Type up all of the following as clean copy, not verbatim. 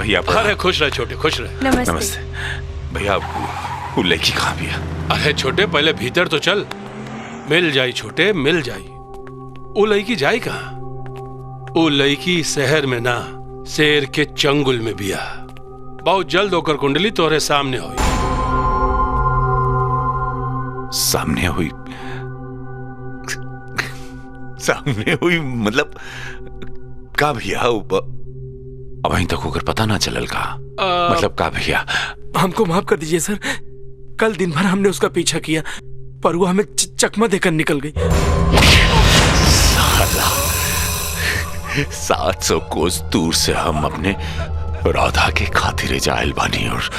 भैया। अरे खुश रहे छोटे, खुश रहे। नमस्ते। नमस्ते भैया। वो लड़की कहाँ भी है? अरे छोटे पहले भीतर तो चल, मिल जाई छोटे, मिल जाई। वो लड़की जाई कहाँ? वो लड़की शहर में ना, शेर के चंगुल में बिया। बहुत जल्द होकर कुंडली तोरे सामने हुई। सामने हुई? सामने हुई मतलब का भैया? अब अभी तक होकर पता ना चलल का मतलब का भैया? हमको माफ कर दीजिए सर, कल दिन भर हमने उसका पीछा किया पर वो हमें चकमा देकर निकल गई। साला 700 कोस दूर से हम अपने राधा के खातिर जायल बानी और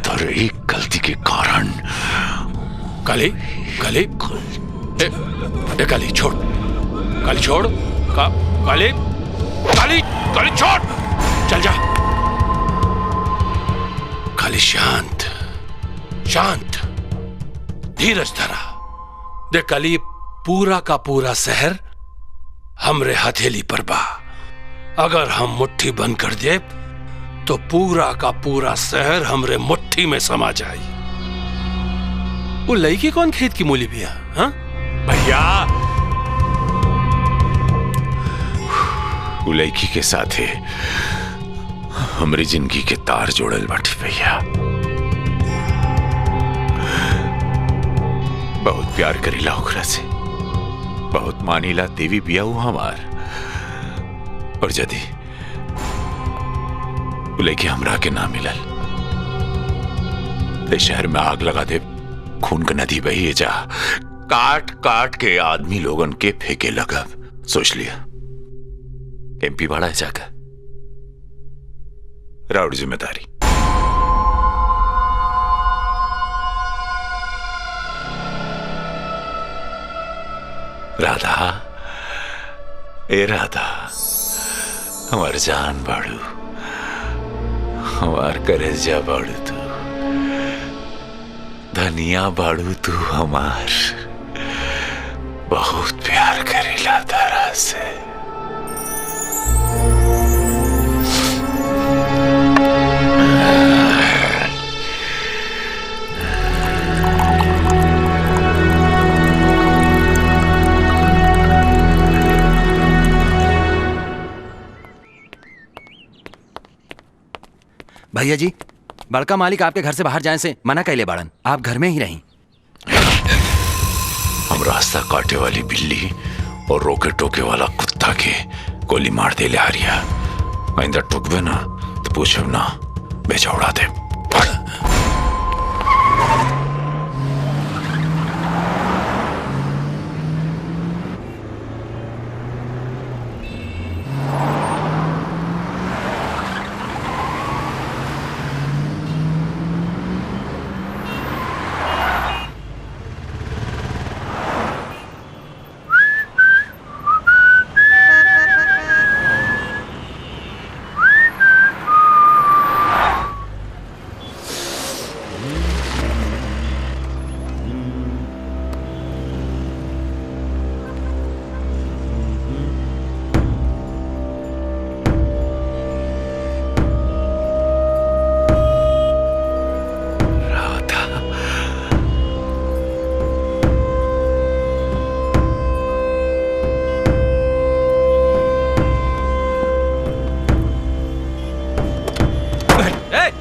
तेरे एक गलती के कारण। काली काली काली छोड़, काली छोड़, काली काली काली छोड़, चल जा। काली शांत शांत, धीरज धरा। देख काली, पूरा का पूरा शहर हमरे हथेली पर बा। अगर हम मुट्ठी बंद कर दे तो पूरा का पूरा शहर हमरे मुट्ठी में समा जाए। वो लड़की कौन खेत की मूली भी है? हाँ भैया, वो लड़की के साथ है हमारी जिंदगी के तार जोड़ल बाटी भैया। बहुत प्यार करीला ओकरा से, बहुत मानीला देवी बिया वो हमार। और यदि वो लड़की हमरा के ना मिलल ते शहर में आग लगा दे, खून का नदी बही जा, काट काट के आदमी लोगन के फेंके लगा। सोच लिया एमपी बड़ा है जाकर राउड जिम्मेदारी। राधा, ए राधा, हमार जान बाड़ू, हमार करेजा बाड़ू तू, धनिया बाड़ू तू हमार। बहुत प्यार करेला तारा से। भैया जी, बड़का मालिक आपके घर से बाहर जाने से मना कैले बाड़न, आप घर में ही रहीं। हम रास्ता काटे वाली बिल्ली और रोके टोके वाला कुत्ता के गोली मार दे ले हारिया। आइंदा टुकबे ना तो पूछब ना, बेचा उड़ा दे।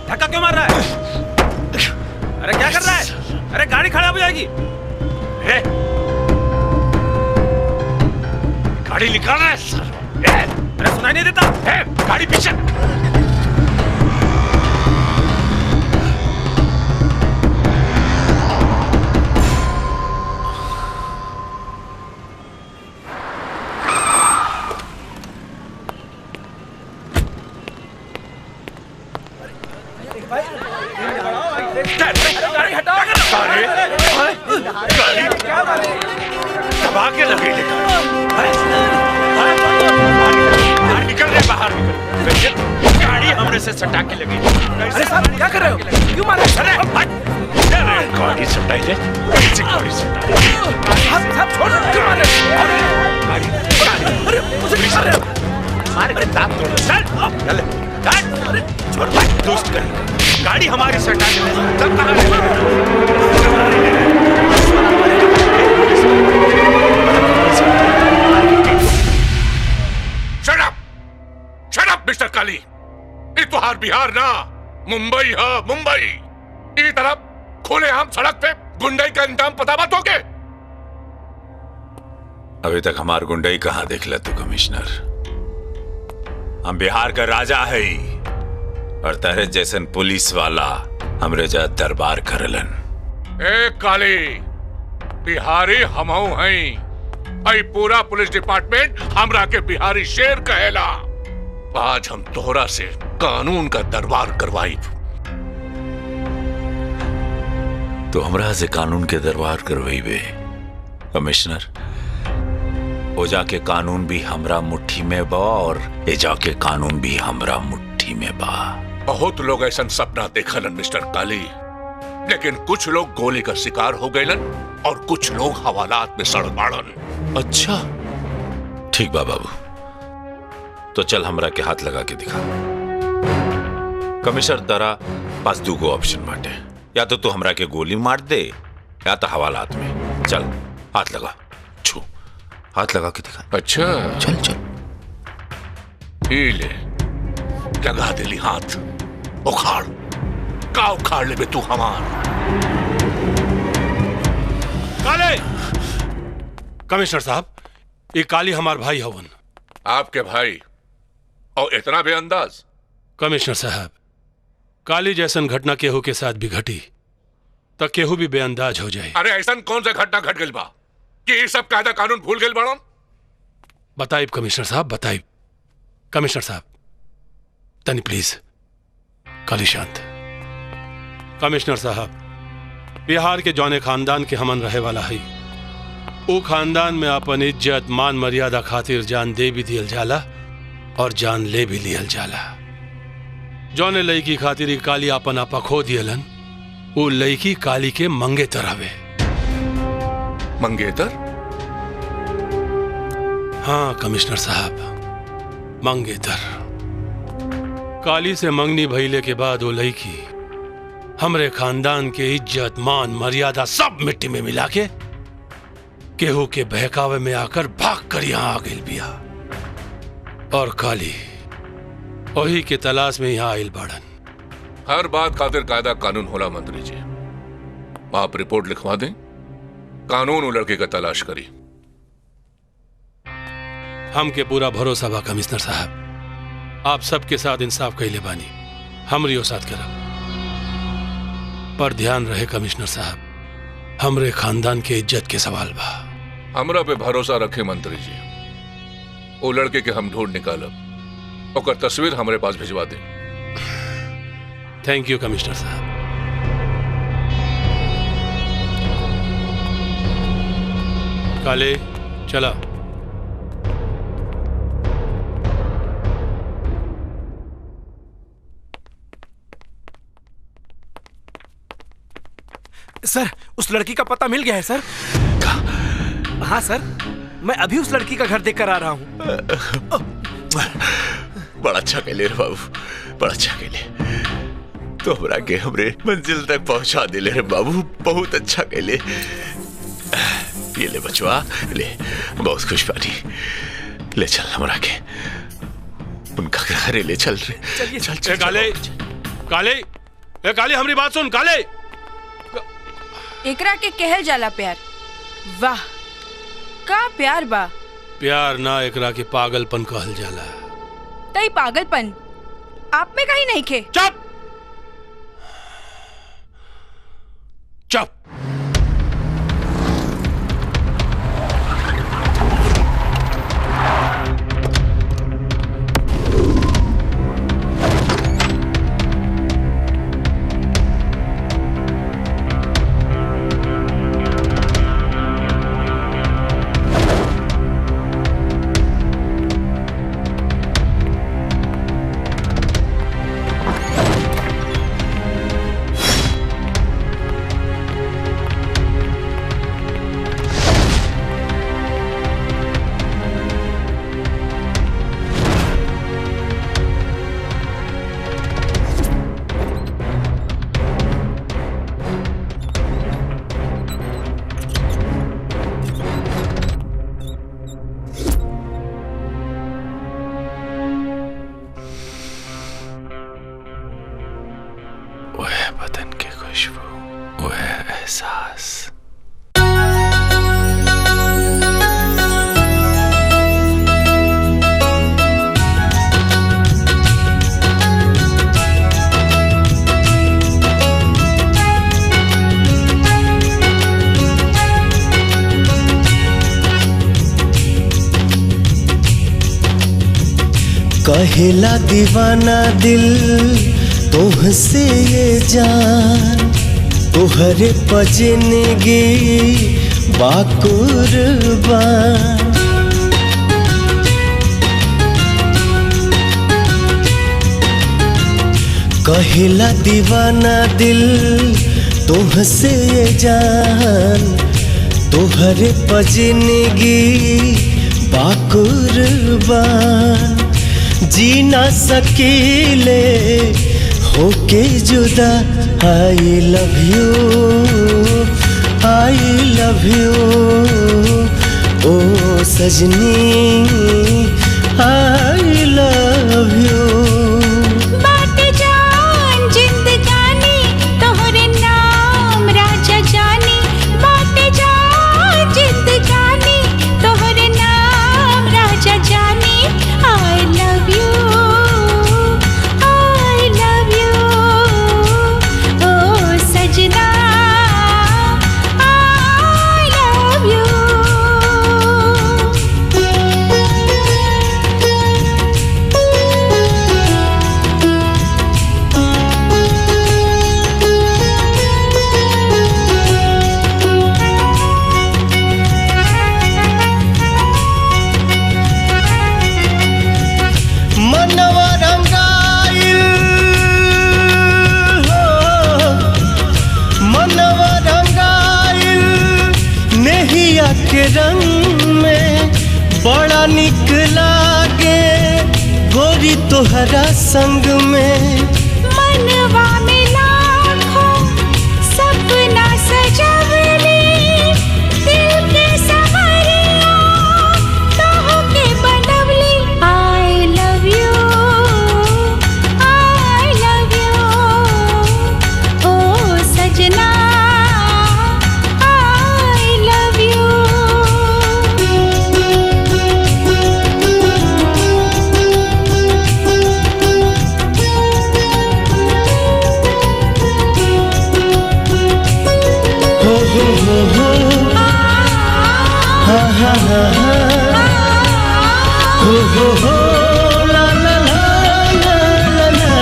धक्का क्यों मार रहा है? अरे क्या कर रहा है? अरे गाड़ी खराब हो जाएगी। गाड़ी निकाल रहा है सर। अरे सुनाई नहीं देता? गाड़ी पीछे। गाड़ी हटाओ। दबा के लगे निकल रहे बाहर, निकल। गाड़ी हमने से सटा के लगी। अरे साहब क्या कर रहे हो? क्यों मार रहे हो? गाड़ी सटाई ले, कैसे गाड़ी सटाई? साहब छोड़, क्यों मार रहे हो? अरे मुझे मार रहे हो? मार के दांत तोड़। चल दुष्ट कहीं, गाड़ी हमारी से हटा के ले, सब कहाँ ले? Shut up! Shut up, mister Kali. ये तुहार बिहार ना, मुंबई है, मुंबई। ये तरफ खुले आम सड़क पे गुंडई का इंतजाम पता बात हो के? अभी तक हमार गुंडई कहाँ देख ले तू कमिश्नर? हम बिहार का राजा है और तेरे जैसन पुलिस वाला हमरे जा दरबार करलन। ए काली, बिहारी हमहू हैं। आई पूरा पुलिस डिपार्टमेंट हमरा के बिहारी शेर कहेला। आज हम तोहरा से कानून का दरबार करवाई। तो हमरा से कानून के दरबार करवाई बे कमिश्नर। ओजा के कानून भी हमरा मुट्ठी में बा और एजा के कानून भी हमरा मुट्ठी में बा। बहुत लोग ऐसा सपना देखलन मिस्टर काली, लेकिन कुछ लोग गोली का शिकार हो गएलन और कुछ लोग हवालात में सड़ बाड़न। अच्छा ठीक बा बाबू, तो चल हमरा के हाथ लगा के दिखा। कमिश्नर तारा पास दूगो ऑप्शन बाटे, या तो तू हमरा के गोली मार दे या तो हवालात में। चल हाथ लगा, छू हाथ लगा के दिखा। अच्छा चल चल। ये ले, लगा दिली हाथ। उखाड़ का उखाड़ ले बे तू हमार। काले कमिश्नर साहब, ये काली हमार भाई हवन। आपके भाई और इतना बेअंदाज? कमिश्नर साहब, काली जैसन घटना केहू के साथ भी घटी तो केहू भी बेअंदाज हो जाए। अरे ऐसा कौन सा घटना घट गई बा कि ये सब कायदा कानून भूल गए बाड़न? बताइब कमिश्नर साहब, बताइब। कमिश्नर साहब तनी प्लीज काली शांत। कमिश्नर साहब, बिहार के जौने खानदान के हमन रहे वाला है, वो खानदान में अपन इज्जत मान मर्यादा खातिर जान दे भी दियल जाला और जान ले भी लियल जाला। जौने लड़की खातिर काली अपन आपा खो दियलन, वो लड़की काली के मंगेतर हवे। मंगेतर? हाँ कमिश्नर साहब, मंगेतर। काली से मंगनी भइले के बाद वो लड़की हमरे खानदान के इज्जत मान मर्यादा सब मिट्टी में मिला के केहू के बहकावे में आकर भाग कर यहां आ गई बिया। और काली वही के तलाश में यहां आइल बाड़न। हर बात खातिर कायदा कानून होला मंत्री जी। आप रिपोर्ट लिखवा दें, कानून वो लड़के का तलाश करी। हमके पूरा भरोसा बा कमिश्नर साहब, आप सबके साथ इंसाफ कैले बानी, हमरियो साथ करब। पर ध्यान रहे कमिश्नर साहब, हमरे खानदान के इज्जत के सवाल बा। हमरा पे भरोसा रखे मंत्री जी, वो लड़के के हम ढूंढ निकालब, ओकर तस्वीर हमारे पास भिजवा दें। थैंक यू कमिश्नर साहब। काले चला। सर, उस लड़की का पता मिल गया है सर। हाँ सर, मैं अभी उस लड़की का घर देख कर आ रहा हूँ। बड़ा अच्छा कहले रे बाबू, बड़ा अच्छा कहले। तो हमरा के हमरे मंजिल तक पहुंचा दिले रे बाबू, बहुत अच्छा कहले। ये ले बचवा, ले, बहुत खुश बानी। ले चल हमरा के उनका घरे ले चल रे। चलिए चल चल। काले, काले, ए काले हमारी बात सुन। काले, एकरा के कहल जाला प्यार। वाह का प्यार बा। प्यार ना एकरा के पागलपन कहल जाला। तई पागलपन आप में कहीं नहीं खे। चुप चुप। कहेला दीवाना दिल तुहसे ये जान, तुहरे पजनगी बाकुर्बान। कहेला दीवाना दिल तुहसे ये जान, तुहरे पजनगी बाकुर्बान। जी ना सकीले होके जुदा, I love you, I love you, ओ सजनी, आई लव यू। के रंग में बड़ा निक लागे गोरी तोहरा संग में। मनवा में लाखों सपना सजवली, दिल के सवरिया कहो के बनवली। I love you, I love you, ओ सजना, ला ला ला ला ला।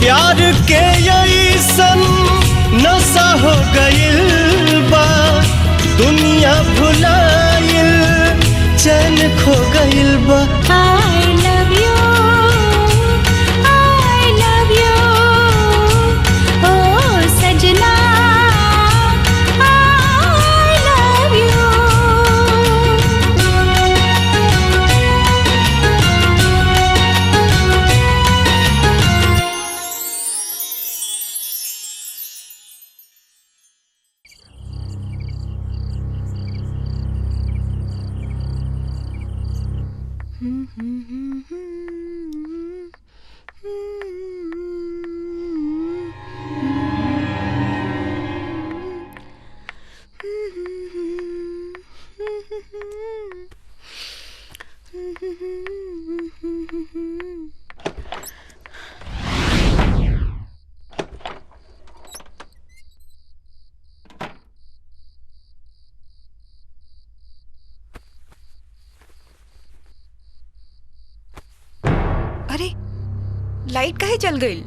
प्यार के ऐसन नशा हो गइल बा, दुनिया भुलाइल चैन खो गइल बा। I love you, I love you, ओ सजना, आई लव यू। अरे लाइट काहे चल गई?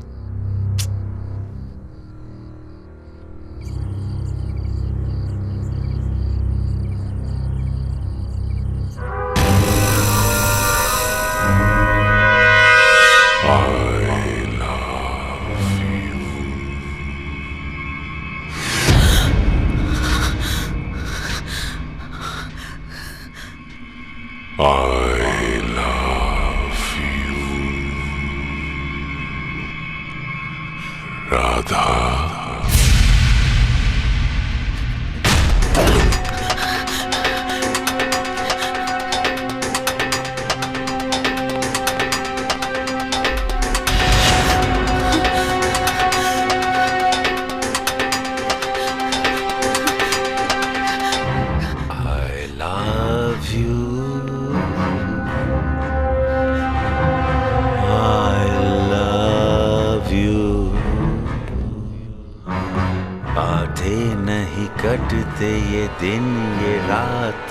आधे नहीं कटते ये दिन ये रात,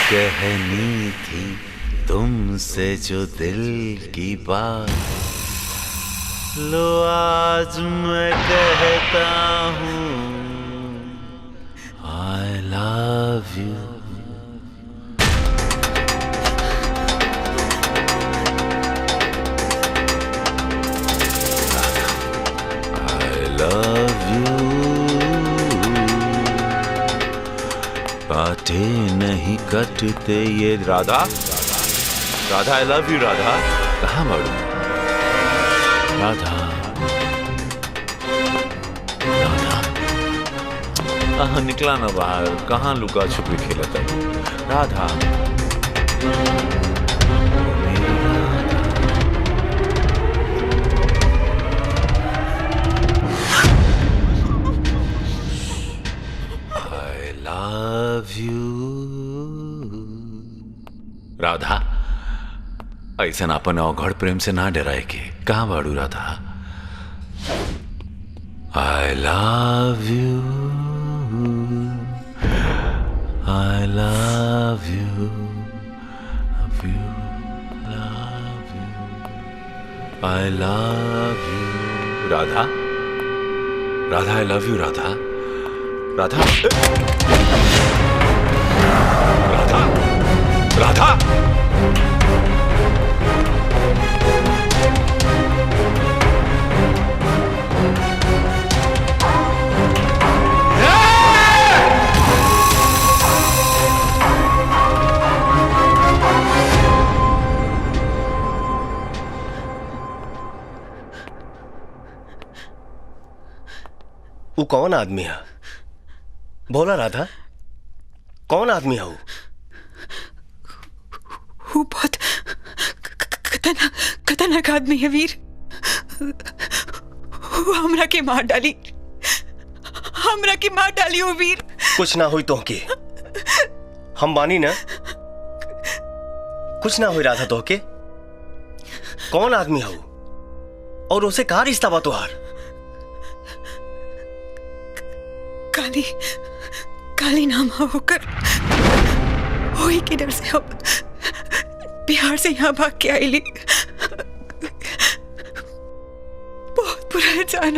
कहनी थी तुमसे जो दिल की बात, लो आज मैं कहता हूँ I love you। love you। बातें नहीं कटते ये राधा, राधा आई लव यू। राधा कहाँ मालूम? राधा राधा निकला ना बाहर, कहाँ लुका छुपी खेला था राधा। राधा ऐसा अपन अवघड़ प्रेम से ना डराए के, कहाँ बाड़ू राधा? आई love you, I love you, I love you. Radha Radha I love you. Radha Radha Radha Radha वो कौन आदमी है? बोला राधा, कौन आदमी है वो? बहुत खतरनाक आदमी है वीर। वो हमरा के मार डाली, हमरा के मार डाली वो वीर। कुछ ना हुई तो के, हम बानी ना, कुछ ना हुई राधा तो के। कौन आदमी है वो और उसे कहा रिश्ता बा तुहार? काली काली नाम होकर वही के डर से अब बिहार से यहाँ भाग के आई ली। बहुत बुरा इंसान।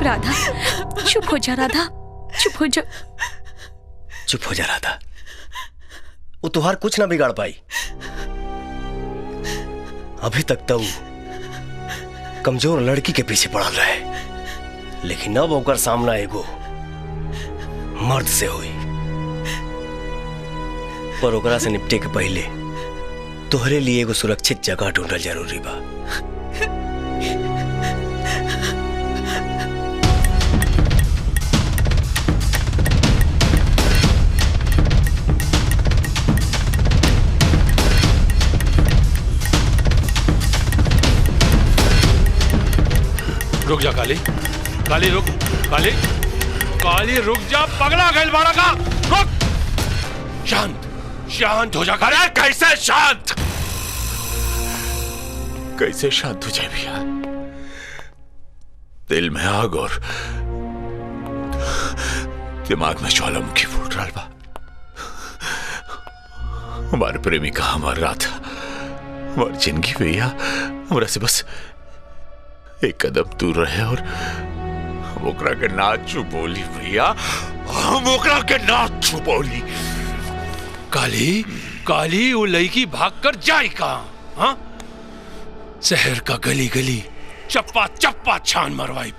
राधा चुप हो जा, राधा चुप हो जा। चुप हो जा राधा, वो तुहार कुछ ना बिगाड़ पाई। अभी तक तो कमजोर लड़की के पीछे पड़ल रहे, लेकिन अब ओकर सामना एगो मर्द से हुई। पर ओकरा से निपटे के पहले तोहरे लिए एगो सुरक्षित जगह ढूंढल जरूरी बा। रुक जा काली, काली रुक, काली काली रुक जा, पगला गैल बाड़ा का, रुक। शांत शांत हो जा काली। अरे कैसे शांत, कैसे शांत हो जाए भैया? दिल में आग और दिमाग में ज्वालामुखी फूट रहा बा। हमारे प्रेमी का हमारा रात, हमारी जिंदगी भैया हमरा से बस एक कदम दूर रहे और ओकरा के ना छुपोली भैया, हम ओकरा के ना छुपोली। काली काली वो लड़की भाग कर जाए कहां? हाँ, शहर का गली गली चप्पा चप्पा छान मरवाई।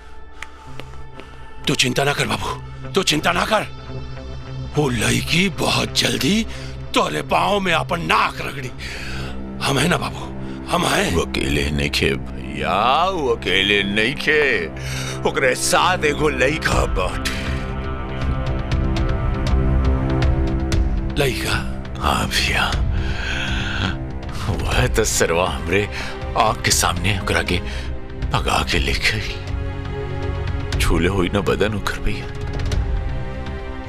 तू चिंता ना कर बाबू, तू चिंता ना कर। वो लड़की बहुत जल्दी तोरे पांव में अपन नाक रगड़ी। हम है ना बाबू, हम हैं। वो अकेले नहीं खे भैया, वो अकेले नहीं खे, ओकरे साथ एगो लइका बाटे। लइका? हाँ भैया, वह तो सरवा हमरे आँख के सामने ओकरा के भगा के ले गई। छूले हुई ना बदन उखर भैया।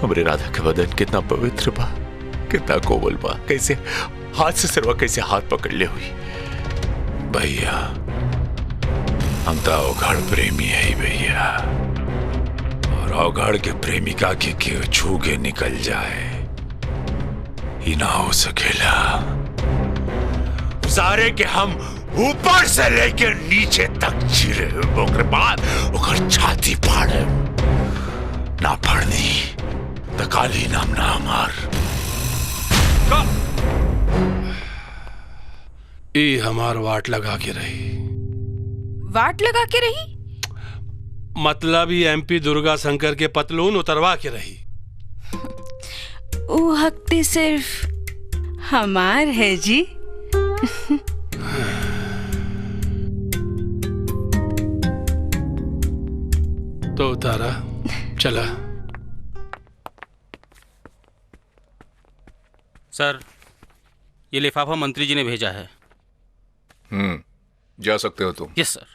हमरे राधा के बदन कितना पवित्र बा, कितना कोमल बा, कैसे हाथ से सरवा कैसे हाथ पकड़ ले हुई। भैया हम तो अवघड़ प्रेमी है भैया, और अवघड़ के प्रेमिका के छू के निकल जाए ही ना हो सकेला। सारे के हम ऊपर से लेकर नीचे तक चिरे ओकर बाद ओकर छाती फाड़े, ना फाड़नी तो काली नाम ना हमार। ई हमार वाट लगा के रही। वाट लगा के रही? मतलब ही एमपी दुर्गा शंकर के पतलून उतरवा के रही। वो हक सिर्फ हमार है जी। तो उतारा चला। सर, ये लिफाफा मंत्री जी ने भेजा है। जा सकते हो तुम। यस सर।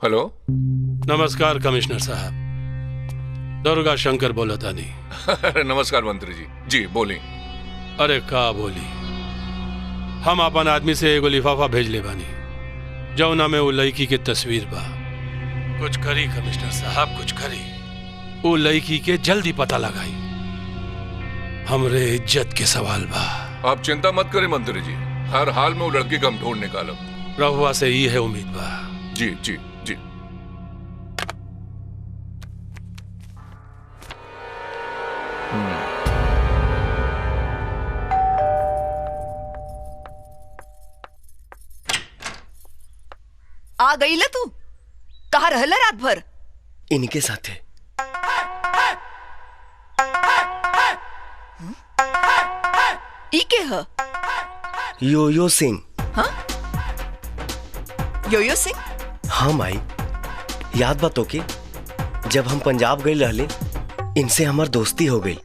हेलो, नमस्कार कमिश्नर साहब, दुर्गा शंकर बोला था नहीं। अरे नमस्कार मंत्री जी। जी बोली। अरे का बोली, हम अपन आदमी से एगो लिफाफा भेज ले बानी, जौना में वो लड़की के तस्वीर बा। कुछ करी कमिश्नर साहब, कुछ करी, वो लड़की के जल्दी पता लगाई। हमरे इज्जत के सवाल बा। आप चिंता मत करें मंत्री जी, हर हाल में वो लड़की का हम ढूंढ निकालब। रहुआ से ये है उम्मीद बा। जी जी जी। आ गई ला तू? कहाँ रहला रात भर? इनके साथे। ई के ह? योयो सिंह। हाँ? योयो सिंह? हाँ माई, याद बा तो कि जब हम पंजाब गए रहले, इनसे हमार दोस्ती हो गई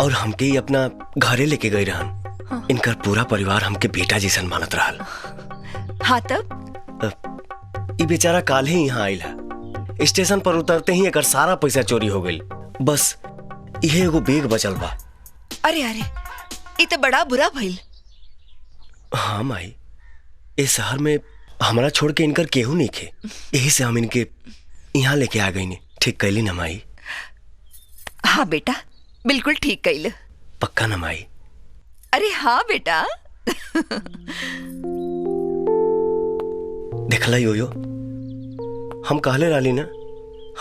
और हमके ही अपना घरे लेके गए रहन। हाँ। इनकर पूरा परिवार हमके बेटा जैसन मानत रहल। हाँ तब? ये बेचारा काल ही यहाँ आइल है। स्टेशन पर उतरते ही एकर सारा पैसा चोरी हो गई। बस यह एगो बैग बचल बा। अरे अरे, ये तो बड़ा बुरा भइल। हाँ माई, इस शहर में हमारा छोड़ के इनकर केहू नहीं खे, यही से हम इनके यहाँ लेके आ गई। ठीक कैली ना माई? हाँ बेटा, बिल्कुल ठीक कैल। पक्का ना माई? अरे हाँ बेटा। देखला योयो, हम कहले रहली ना,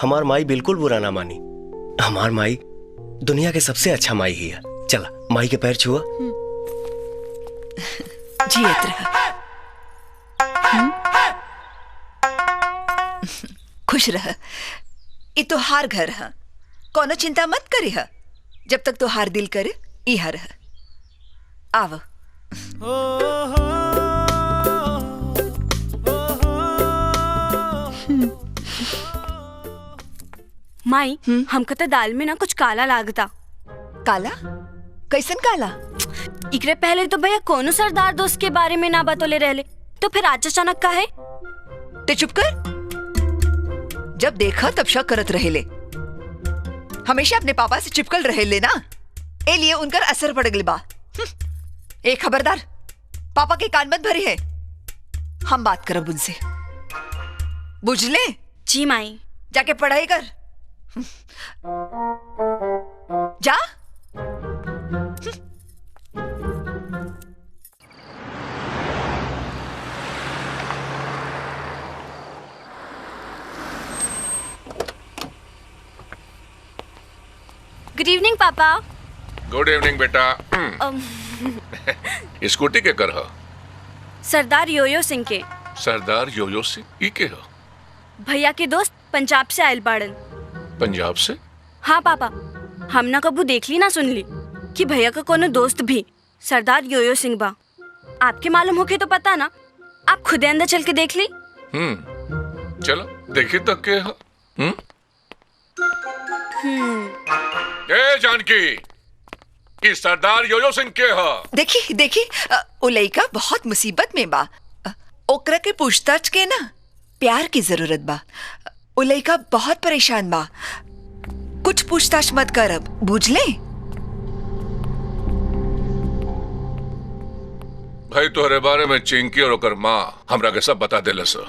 हमार माई बिल्कुल बुरा ना मानी। हमार माई दुनिया के सबसे अच्छा माई ही है। चला माई के पैर छुआ। जियत रह, खुश रह। ये तो हार घर है, कोनो चिंता मत करे है। जब तक तो हार दिल करे इहा रह। आव। माई, हमको तो दाल में ना कुछ काला लागता। काला? कैसन काला? इकरे पहले तो भैया कोनो सरदार दोस्त के बारे में ना बतौले रहले, तो फिर आज अचानक का है? ते चुप कर। जब देखा तब शक करत रहेले। हमेशा अपने पापा से चिपकल रहेले ना, ए लिए उनकर असर पड़ गई बा। ए खबरदार, पापा के कान मत भरे है। हम बात करब उनसे, बुझले? जी माई। जाके पढ़ाई कर। जा। गुड इवनिंग पापा। गुड इवनिंग बेटा। स्कूटी के कर हा? सरदार योयो सिंह के। सरदार योयो सिंह ई के हा? भैया के दोस्त पंजाब से आयल बाड़न। पंजाब से? हाँ पापा, हम ना कबू देख ली ना सुन ली कि भैया का कोनो दोस्त भी सरदार योयो सिंह बा। आपके मालूम होके तो पता ना, आप खुदे अंदर चल के देख ली। चलो देखी तक के हा। ए जानकी, ये सरदार योयो सिंह के हा? देखी देखी, ओ लइका बहुत मुसीबत में बा। ओकरा के पूछताछ के ना प्यार की जरूरत बा। उ लइका बहुत परेशान बा, कुछ पूछताछ मत कर अब, बुझले? भाई तोहरे बारे में चिंकी और ओकर माँ हमरा के सब बता देले सो।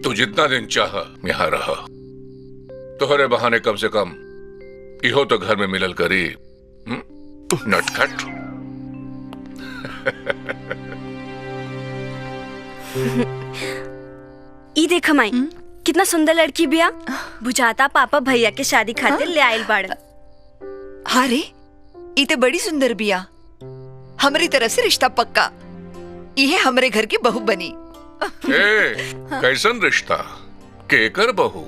तू जितना दिन चाह यहाँ रह, तोहरे बहाने कम से कम इहो तो घर में मिलल करी। नटखट। ई देख माई, कितना सुंदर लड़की बिया। बुझाता पापा भैया के शादी खातिर ले आयल बाड़न। हाँ रे, ई ते बड़ी सुंदर बिया। हमारी तरफ से रिश्ता पक्का। ये हमरे घर की बहू बनी। कैसन रिश्ता? केकर बहू?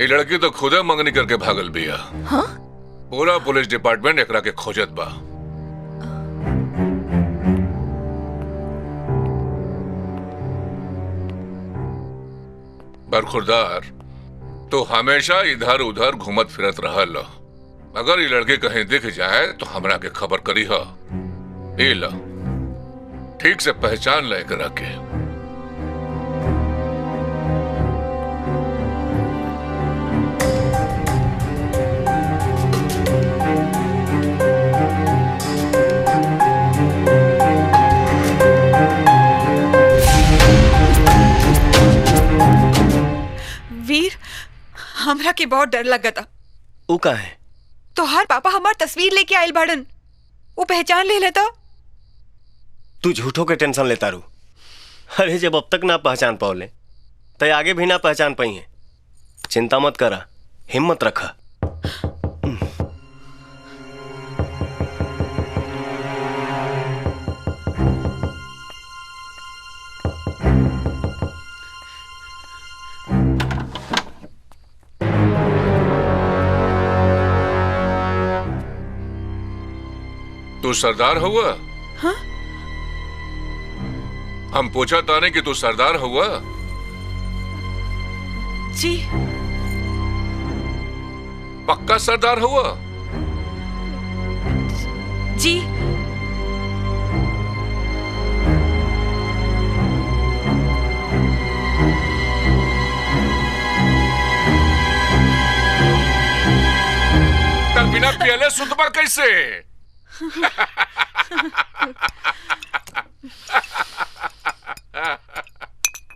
ये लड़की तो खुदे मंगनी करके भागल बिया। हाँ? पूरा पुलिस डिपार्टमेंट एकरा के खोजत बा। बरखुरदार, तो हमेशा इधर उधर घूमत फिरत रहल। अगर ये लड़की कहीं दिख जाए तो हमरा के खबर करी हा। ये ला, ठीक से पहचान ले एकरा के। वीर, हमरा के बहुत डर लगा था। ऊ का है? तो हर पापा हमार तस्वीर लेके आयल बाड़न, वो पहचान ले लेता। तू झूठों के टेंशन लेता रू। अरे जब अब तक ना पहचान पाओले तो आगे भी ना पहचान पाई है। चिंता मत करा, हिम्मत रखा। तू सरदार हुआ? हाँ? हम पूछा ताने कि तू सरदार हुआ? जी। पक्का सरदार हुआ? जी। कल बिना पियले सुतबा कैसे?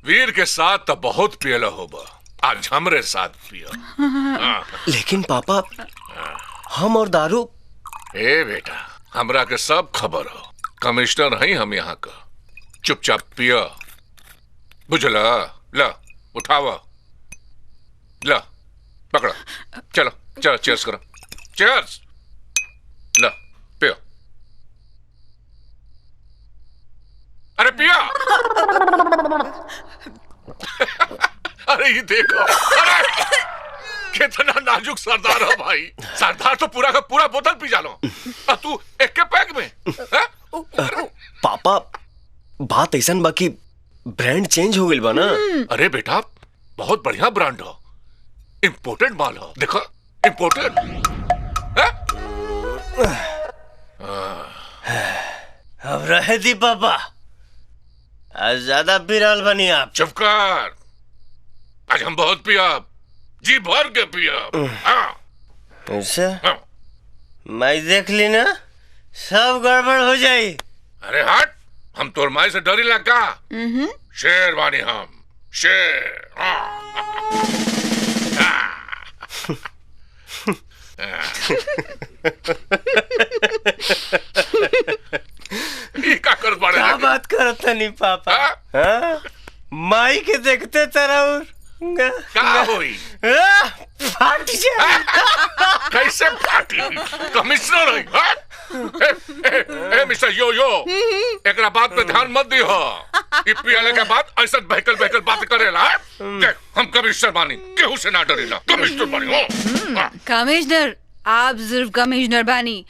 वीर के साथ तो बहुत पियला होगा, आज हमरे साथ पिया। लेकिन पापा, हम और दारू। ए बेटा, हमरा के सब खबर हो। कमिश्नर हैं हम यहाँ का। चुपचाप पिया, बुझला? ला उठावा, ला पकड़ा। चलो चलो, चीयर्स करो। चीयर्स। ला पिया। अरे पिया। अरे ये देखो, अरे कितना नाजुक सरदार हो भाई। सरदार तो पूरा का पूरा बोतल पी जालो, और तू एक के पैक में। पापा, बात ऐसा बाकी ब्रांड चेंज हो गई बा ना। अरे बेटा, बहुत बढ़िया ब्रांड हो, इम्पोर्टेड माल हो। देखो इम्पोर्टेड। अब रहे दी पापा, आज ज्यादा पिराल बनी आप। चुप कर, आज हम बहुत पिया, जी भर के पिया। अच्छा, मैं देख ली ना, सब गड़बड़ हो जाई। अरे हट, हम तोर माई से डरी लगा। शेर बानी हम, शेर। क्या बात करता नहीं पापा? हाँ? माई के देखते तरह क्या हुई? फाट जाए। कैसे फाटी? कमिश्नर है। मिस्टर यो यो, एकरा बात पे ध्यान मत दियो। पियाले के बाद ऐसा बहकल बहकल बात करेला। देख, हम कमिश्नर बानी, केहू से ना डरेला। कमिश्नर बानी हो। कमिश्नर, आप सिर्फ कमिश्नर बानी,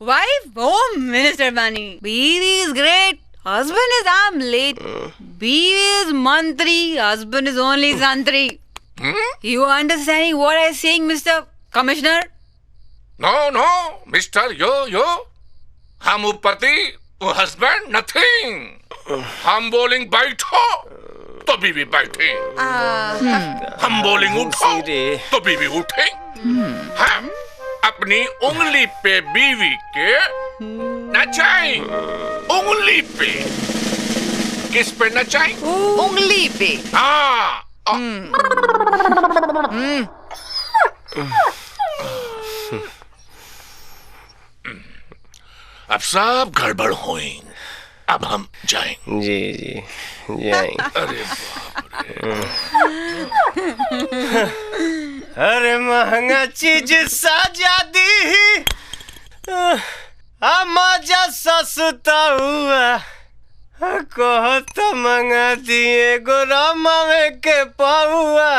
वाइफ होम मिनिस्टर बानी। बीवी is great, husband is omelette, बीवी is मंत्री, husband is only संतरी। You understanding what I saying, Mr. Commissioner? No, no, Mr. Yo Yo, हम पति, वो हस्बैंड, नथिंग। हम बोलिंग बैठो तो बीवी बैठे, हम बोलिंग उठो तो बीवी उठे। हम अपनी उंगली पे बीवी के नचाएं, उंगली पे। किस पे नचाएं? उंगली पे। हाँ। अब सब गड़बड़ होएंगे, अब हम जाएं। जी जी जाएं। अरे अरे महंगा चीज साजा दी, मजा सस्ता हुआ, कहो तो मंगा दिए गोरामा में के पाहुआ।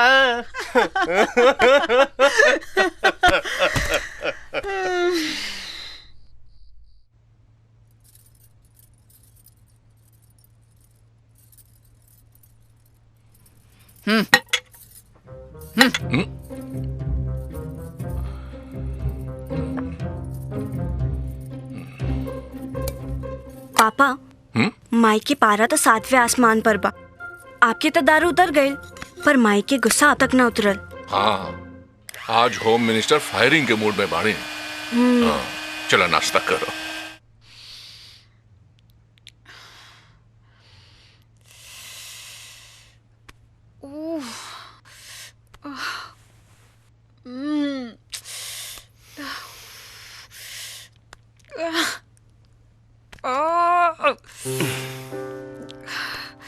पापा, माई के पारा तो 7वें आसमान पर बा। आपके तो दारू उतर गए, पर माई के गुस्सा अब तक न उतरल। हाँ, आज होम मिनिस्टर फायरिंग के मूड में बाड़े। हाँ, चलो नाश्ता करो।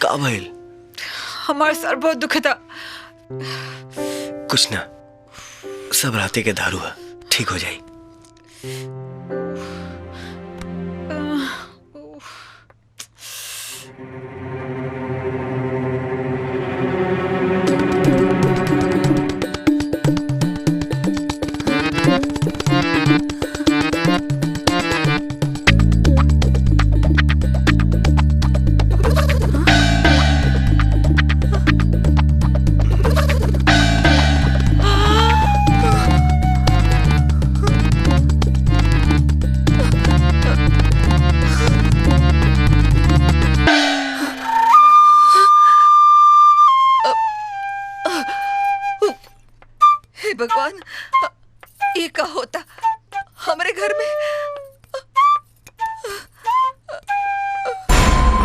का भइल? हमारा सर बहुत दुखता। कुछ ना, सब राते के दारू है, ठीक हो जाए। भगवान, ये क्या होता हमारे घर में?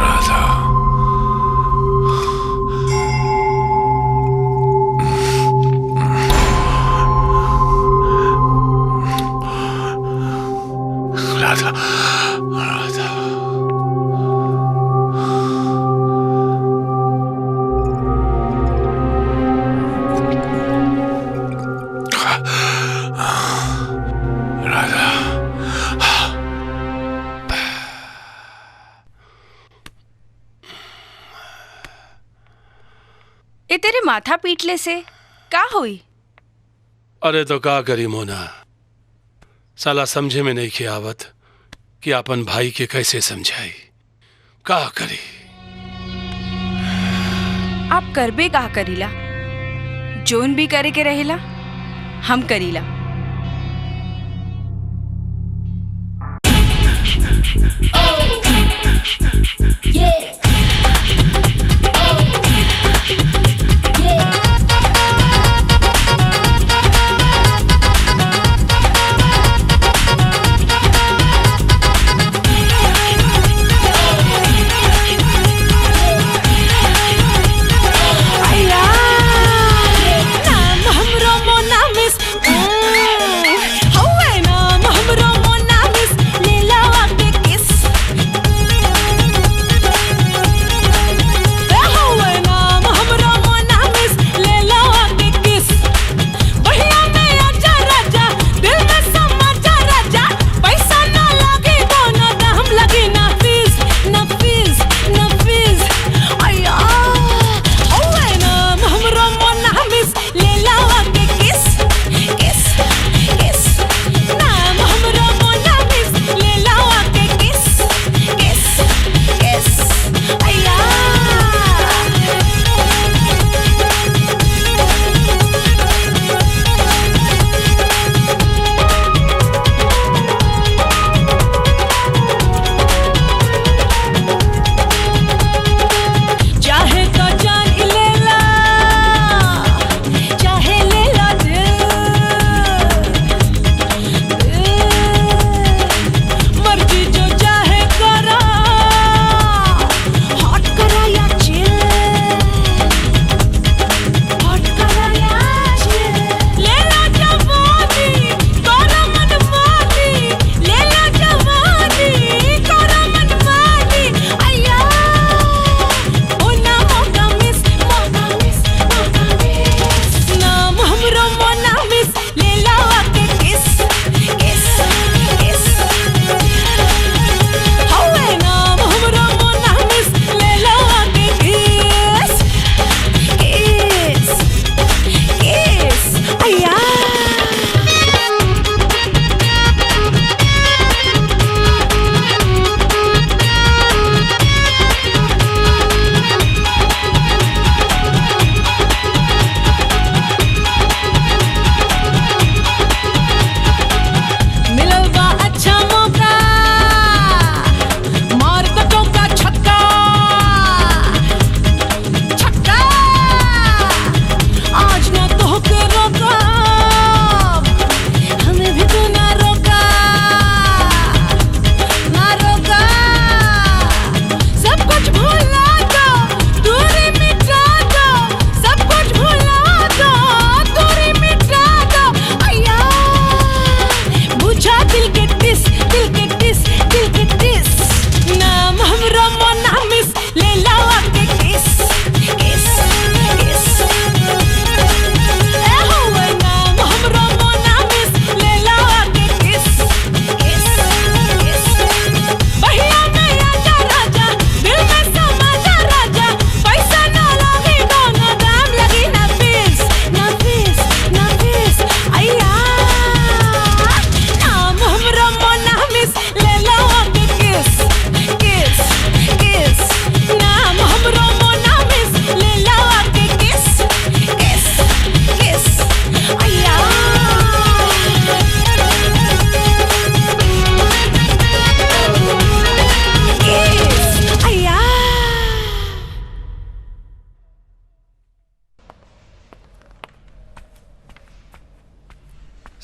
राधा, राधा, राधा। ये तेरे माथा पीटले से का हुई? अरे तो का करी मोना, साला समझे में नहीं की आवत कि अपन भाई के कैसे समझाई। का करी? आप करबे का करीला, जोन भी करे के रहेला हम करीला। नाम हमरो मोना मिस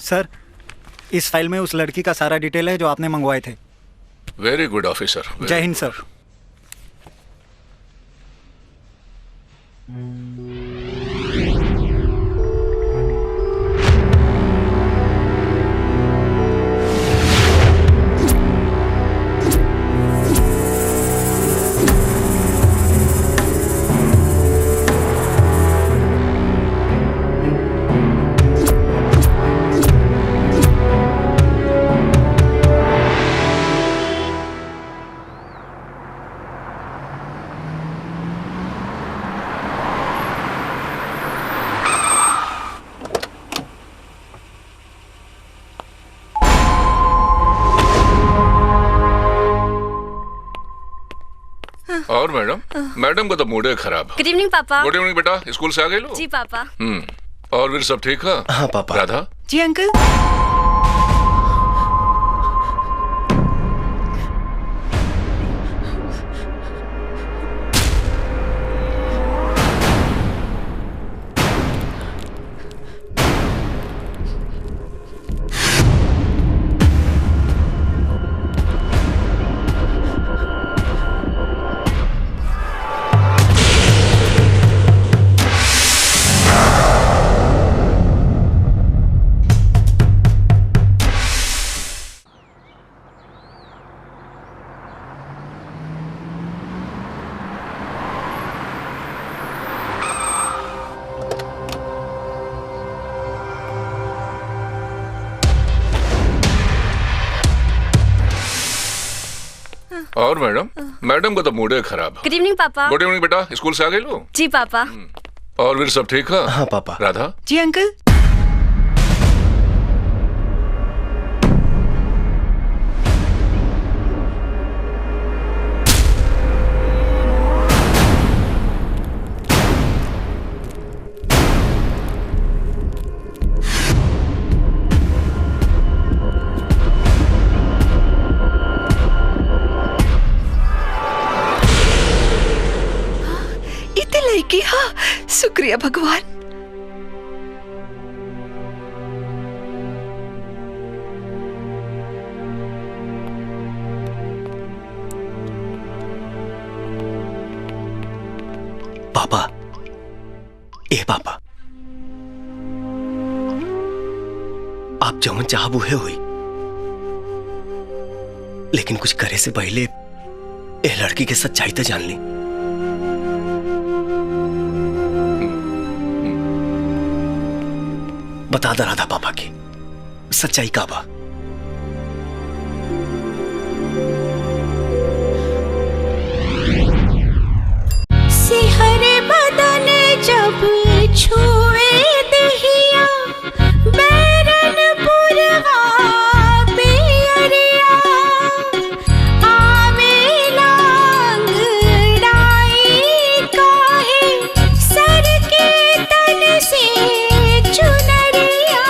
सर, इस फाइल में उस लड़की का सारा डिटेल है जो आपने मंगवाए थे। Very good officer. जय हिंद सर। और मैडम, मैडम का तो मूड है खराब। गुड इवनिंग पापा। गुड इवनिंग बेटा, स्कूल से आ गए लो? जी पापा। और फिर सब ठीक है? हाँ पापा। राधा? जी अंकल। और मैडम, मैडम का तो मूड है खराब। गुड इवनिंग पापा। गुड इवनिंग बेटा, स्कूल से आ गए लो? जी पापा। और फिर सब ठीक है? हाँ पापा। राधा? जी अंकल। कि हाँ, शुक्रिया भगवान। पापा, ए पापा, आप जमन चाह बुहे हुई, लेकिन कुछ करे से पहले ए लड़की के सच्चाई तो जान ली। बता दे राधा पापा की सच्चाई का बा। सिहरे बदन जब छुए दहिया, बैरन पुरवा बेअरिया, आवे लांगड़ाई काहे सर के तन से चुनरिया।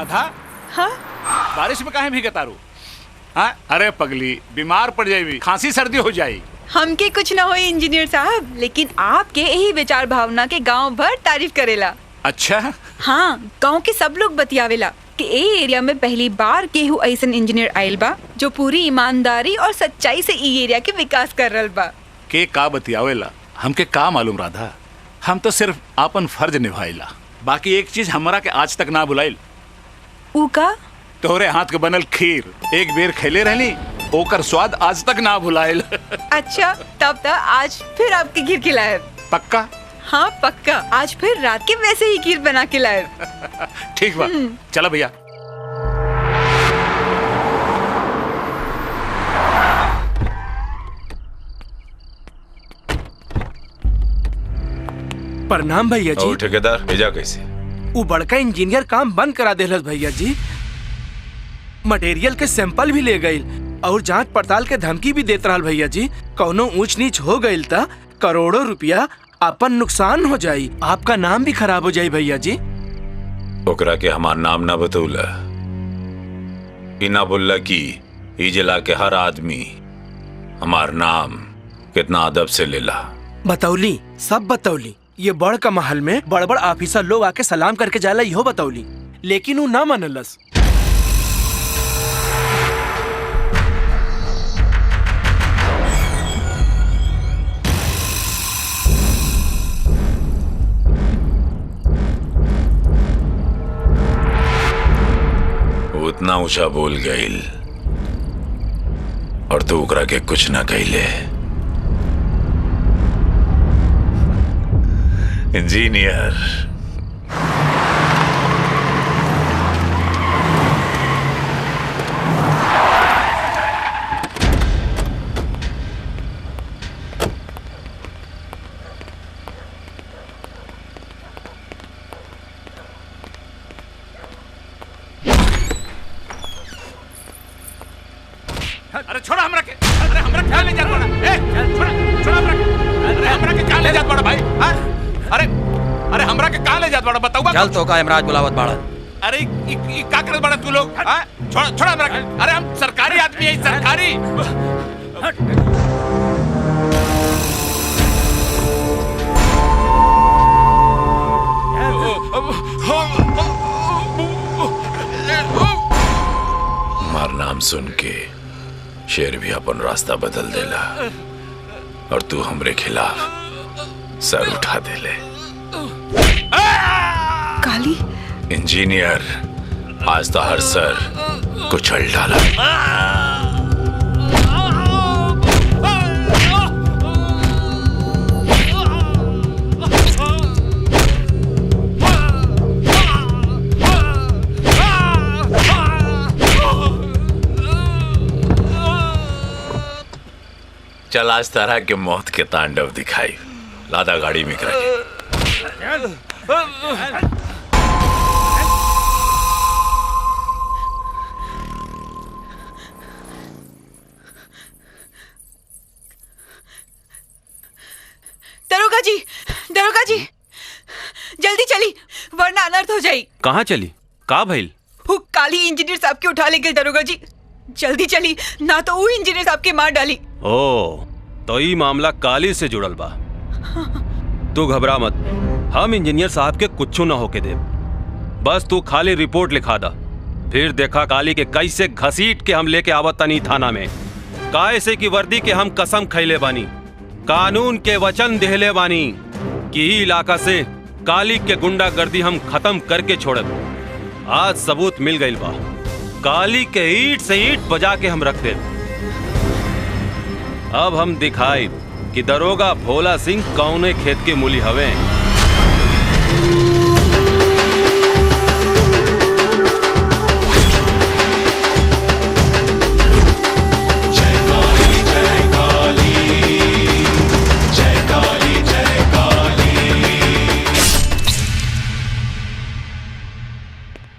राधा हाँ बारिश में काहे भीगे तारू? हाँ अरे पगली बीमार पड़ जाएगी, खांसी सर्दी हो जाएगी। हमके कुछ ना होए इंजीनियर साहब, लेकिन आपके यही विचार भावना के गांव भर तारीफ करेला। अच्छा हाँ, गांव के सब लोग बतियावेला कि ए एरिया में पहली बार केहू ऐसन इंजीनियर आयल बा जो पूरी ईमानदारी और सच्चाई से ई एरिया के विकास कर रहल बा। के का बतियावेला हमके का मालूम राधा, हम तो सिर्फ आपन फर्ज निभाइला। बाकी एक चीज हमरा के आज तक ना भुलाइल। ऊ का? तोहरे हाथ के बनल खीर एक बेर खैले रहली, ओकर स्वाद आज तक ना भुलाइल। अच्छा तब तक आज फिर आपके खीर खिलाए। पक्का? हाँ पक्का, आज फिर रात के वैसे ही खीर बना के लाए। ठीक बा, चलो भैया। प्रणाम भैया जी। ठेकेदार भेजा कैसे? वो बड़का इंजीनियर काम बंद करा देलस भैया जी। मटेरियल के सैंपल भी ले गई और जांच पड़ताल के धमकी भी देत रहल भैया जी। कौनो ऊंच नीच हो गई त करोड़ों रुपया अपन नुकसान हो जाई, आपका नाम भी खराब हो जाई भैया जी। ओकरा के हमार नाम ना बतौला, इना बोलला कि ई जिला के हर आदमी हमार नाम कितना अदब से लेला। बतौली, सब बतौली। ये बड़ का महल में बड़ बड़ ऑफिसर लोग आके सलाम करके जाला, इहो बतौली, लेकिन वो ना मनलस। उतना ऊंचा बोल गईल और तू ओकरा के कुछ ना कहले। इंजीनियर अरे छोड़ा हमरा के, अरे हमरा क्या ले जात बड़ा? ए छोड़ा हमरा के, अरे हमरा के क्या ले जात बड़ा भाई? हां अरे अरे हमरा के कहां ले जात बड़ा बताऊबा? चल तो का इमराज बुलावत बाड़ा। अरे ई का करत बड़ा तू लोग? हां छोड़ा हमरा के। अरे हम सरकारी आदमी है, सरकारी। हमार नाम सुन के शेर भी अपन रास्ता बदल देला और तू हमरे खिलाफ सर उठा देले। काली इंजीनियर आज तो हर सर कुचल डाला। चल आज तरह के मौत के तांडव दिखाई। लादा गाड़ी में करा के। दरोगा जी जल्दी चली वरना अनर्थ हो जाई। कहाँ चली? का भइल? वो काली इंजीनियर साहब के उठा ले गए दरोगा जी, जल्दी चली ना तो वो इंजीनियर साहब के मार डाली। ओ तो ई मामला काली से जुड़ल बा। तू घबरा मत, हम इंजीनियर साहब के कुछ ना होके दे। बस तू खाली रिपोर्ट लिखा दा, फिर देखा काली के कैसे घसीट के हम लेके आवत तनी थाना में। कैसे की वर्दी के हम कसम खैले बानी, कानून के वचन देहले बानी कि ई इलाका से काली के गुंडागर्दी हम खत्म करके छोड़ब। आज सबूत मिल गइल बा, काली के ईंट से ईंट बजा के हम रख दे। अब हम दिखाई कि दरोगा भोला सिंह कौने खेत के मूली हवे।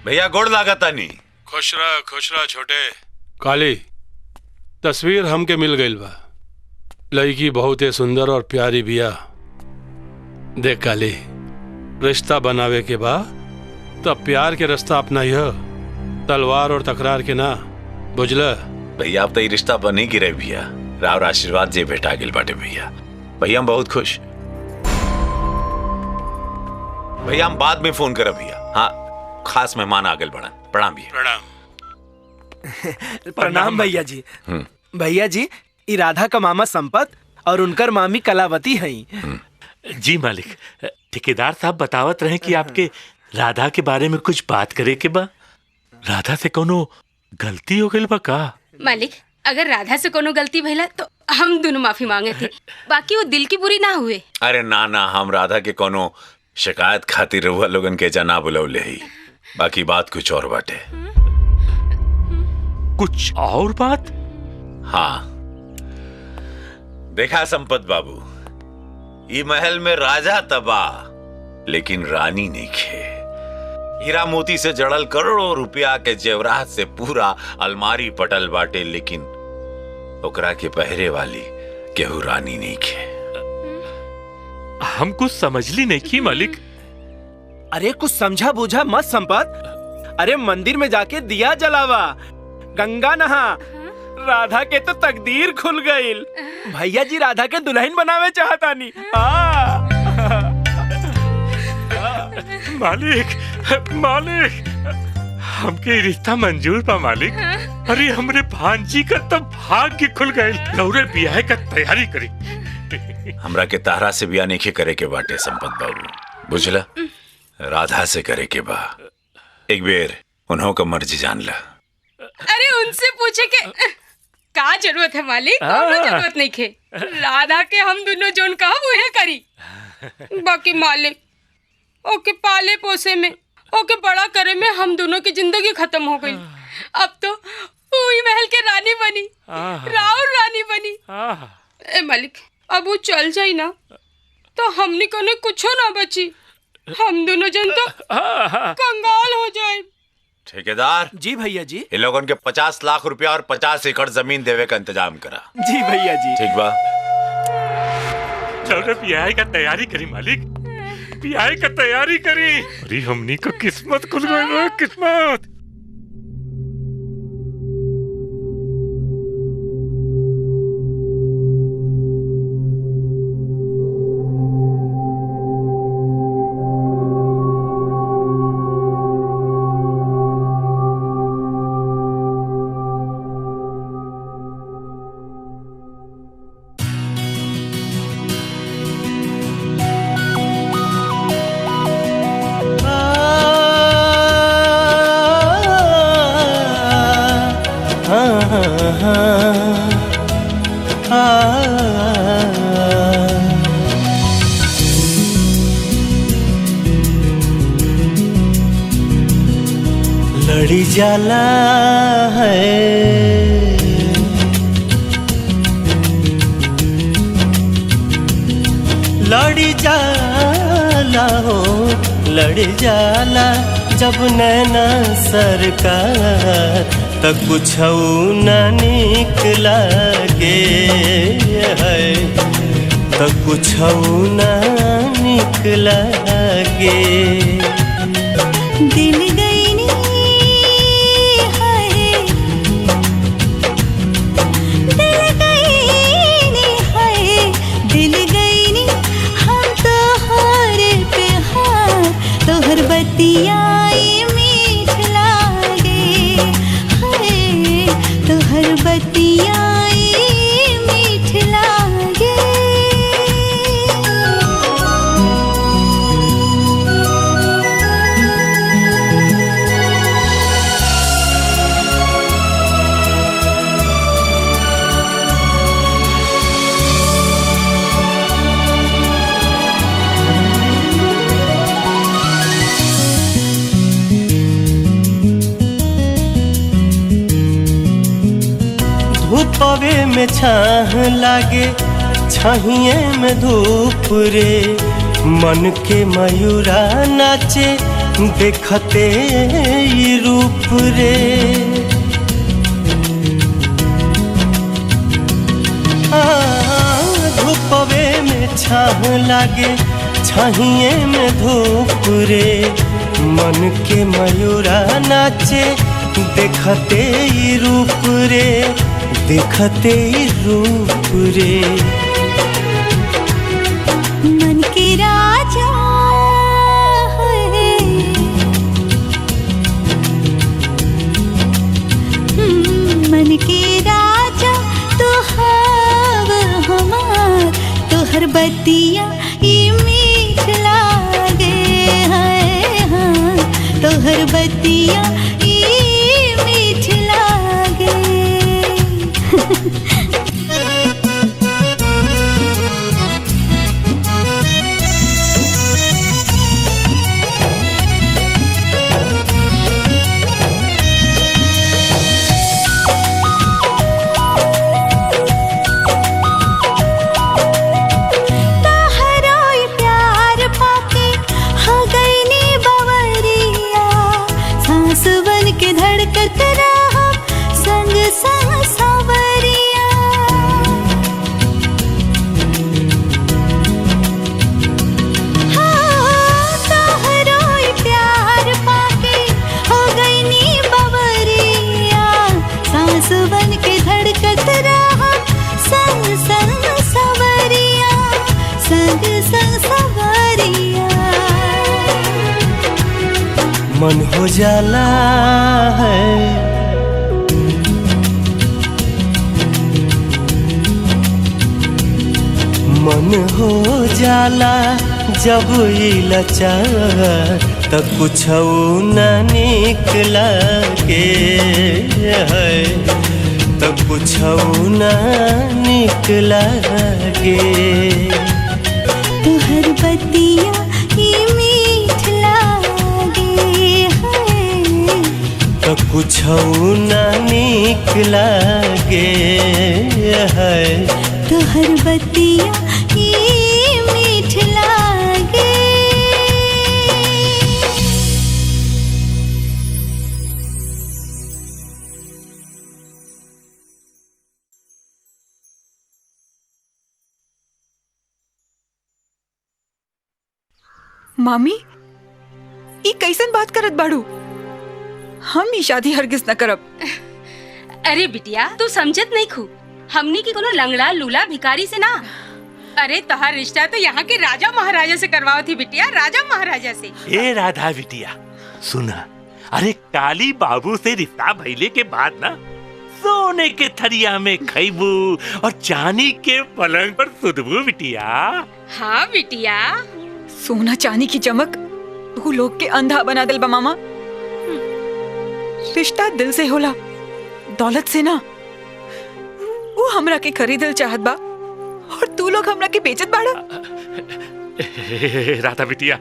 भैया गोड़ लागता नहीं। खुश रह छोटे। काली तस्वीर हमके मिल गई बा, लड़की बहुत सुंदर और प्यारी बिया। देख काली, रिश्ता बनावे के बा तब प्यार के रास्ता अपनाइह, तलवार और तकरार के ना, बुझला? भैया अब तो ये रिश्ता बन ही गिरे भैया। राव आशीर्वाद जे भेटा गिल बाटे भैया। भैया हम बहुत खुश। भैया हम बाद में फोन करब भैया। हाँ, खास मेहमान आगल बढ़न। प्रणाम भैया। प्रणाम। प्रणाम भैया जी। भैया जी, ई राधा का मामा संपत और उनकर मामी कलावती हैं। जी मालिक, ठेकेदार साहब बतावत रहे कि आपके राधा के बारे में कुछ बात करे के बा। राधा से कोनो गलती हो गई बा का? मालिक, अगर राधा से कोनो गलती भइला तो हम दोनों माफी मांगे थे, बाकी वो दिल की बुरी ना हुए। अरे ना ना, हम राधा के कोनो शिकायत खातिर रहुआ लोगन के जना बुलौले ही। बाकी बात कुछ और बाटे। कुछ और बात? हाँ, देखा संपत बाबू, ये महल में राजा तबाह लेकिन रानी नहीं खे। हीरा मोती से जड़ल करोड़ों रुपया के जेवरात से पूरा अलमारी पटल बाटे, लेकिन ओकरा के पहरे वाली केहू रानी नहीं खे। हम कुछ समझली नहीं की मालिक। अरे कुछ समझा बूझा मत संपत। अरे मंदिर में जाके दिया जलावा, गंगा नहा। राधा के तो तकदीर खुल गई। भैया जी राधा के दुल्हन बनावे चाहता नहीं। मालिक, मालिक, हमके रिश्ता मंजूर बा मालिक। अरे हमरे भांजी का तब भाग्य खुल गए। गौरे ब्याह का तैयारी करी। हमरा के तारा से ब्याह नहीं करे के बाटे संपत बाबू, बुझला? राधा से करे के बा। एक बेर उन्हों का मर्जी जान ला। अरे उनसे पूछे के का जरूरत है मालिक? कोनो जरूरत नहीं खे। राधा के हम दोनों जोन कहा वो करी। बाकी मालिक, ओके पाले पोसे में, ओके बड़ा करे में हम दोनों की जिंदगी खत्म हो गई। अब तो पूरी महल के रानी बनी, राव रानी बनी। ए मालिक, अब वो चल जाई ना तो हमने को कुछ ना बची। हम दोनों जन तो कंगाल हो जाए। ठेकेदार जी भैया जी, इन लोगों के 50 लाख रुपया और 50 एकड़ जमीन देवे का इंतजाम करा। जी भैया जी। ठीक बा। चलो ब्याह का तैयारी करी मालिक, ब्याह का तैयारी करी। अरे हमनी को किस्मत खुल गई, किस्मत। लड़ी जाला है लड़ी जाला हो, लड़ी जाला जब नैना सरकार त कुछ न निक लागे है, त कुछ न निक लागे। दिल गई नी है, दिल गई नी है, दिल गई नी हम तो हर पे हार, तोहर बतियाई मीठ लागे है, तोहर बतियाई मीठ लागे। धूपवे में छाह लागे, छहिए में धूप रे, मन के मयूरा नाचे देखते ई रूप रे। धूपवे में छाह लागे, छहिए में धूप रे, मन के मयूरा नाचे देखते ही रूप रे, देखते ही रूप रे। मन के राजा है, मन के राजा तो हव हमार, तोहर बतिया ई मीठ लागे है, हाँ तोहर बतिया ई मीठ लागे। मन हो जाला है, मन हो जाला जब ई लचार, त कुछ न निकला के है, त कुछ न निकला के। तुहर बतिया ई मीठ लागे है, त कुछ न निकला के है, तुहर बतिया ई मीठ लागे। मामी ई कैसन बात करत बाड़ू? हम ई शादी हरगिज न करब। अरे बिटिया तू समझत नहीं खू, हमनी की कोनो लंगड़ा लूला भिखारी से ना। अरे तोहार रिश्ता तो यहाँ के राजा महाराजा से करवाओ थी बिटिया, राजा महाराजा से। ए राधा बिटिया सुना, अरे काली बाबू से रिश्ता भइले के बाद ना सोने के थरिया में खइबू और चांदी के पलंग पर सुतबू बिटिया। हाँ बिटिया। सोना चांदी की चमक तू लोग के अंधा बना दिल बा मामा। रिश्ता दिल से होला, दौलत से ना। वो हमरा के खरीदल चाहत बा और तू लोग हमरा के बेचत बाड़ा। राधा बिटिया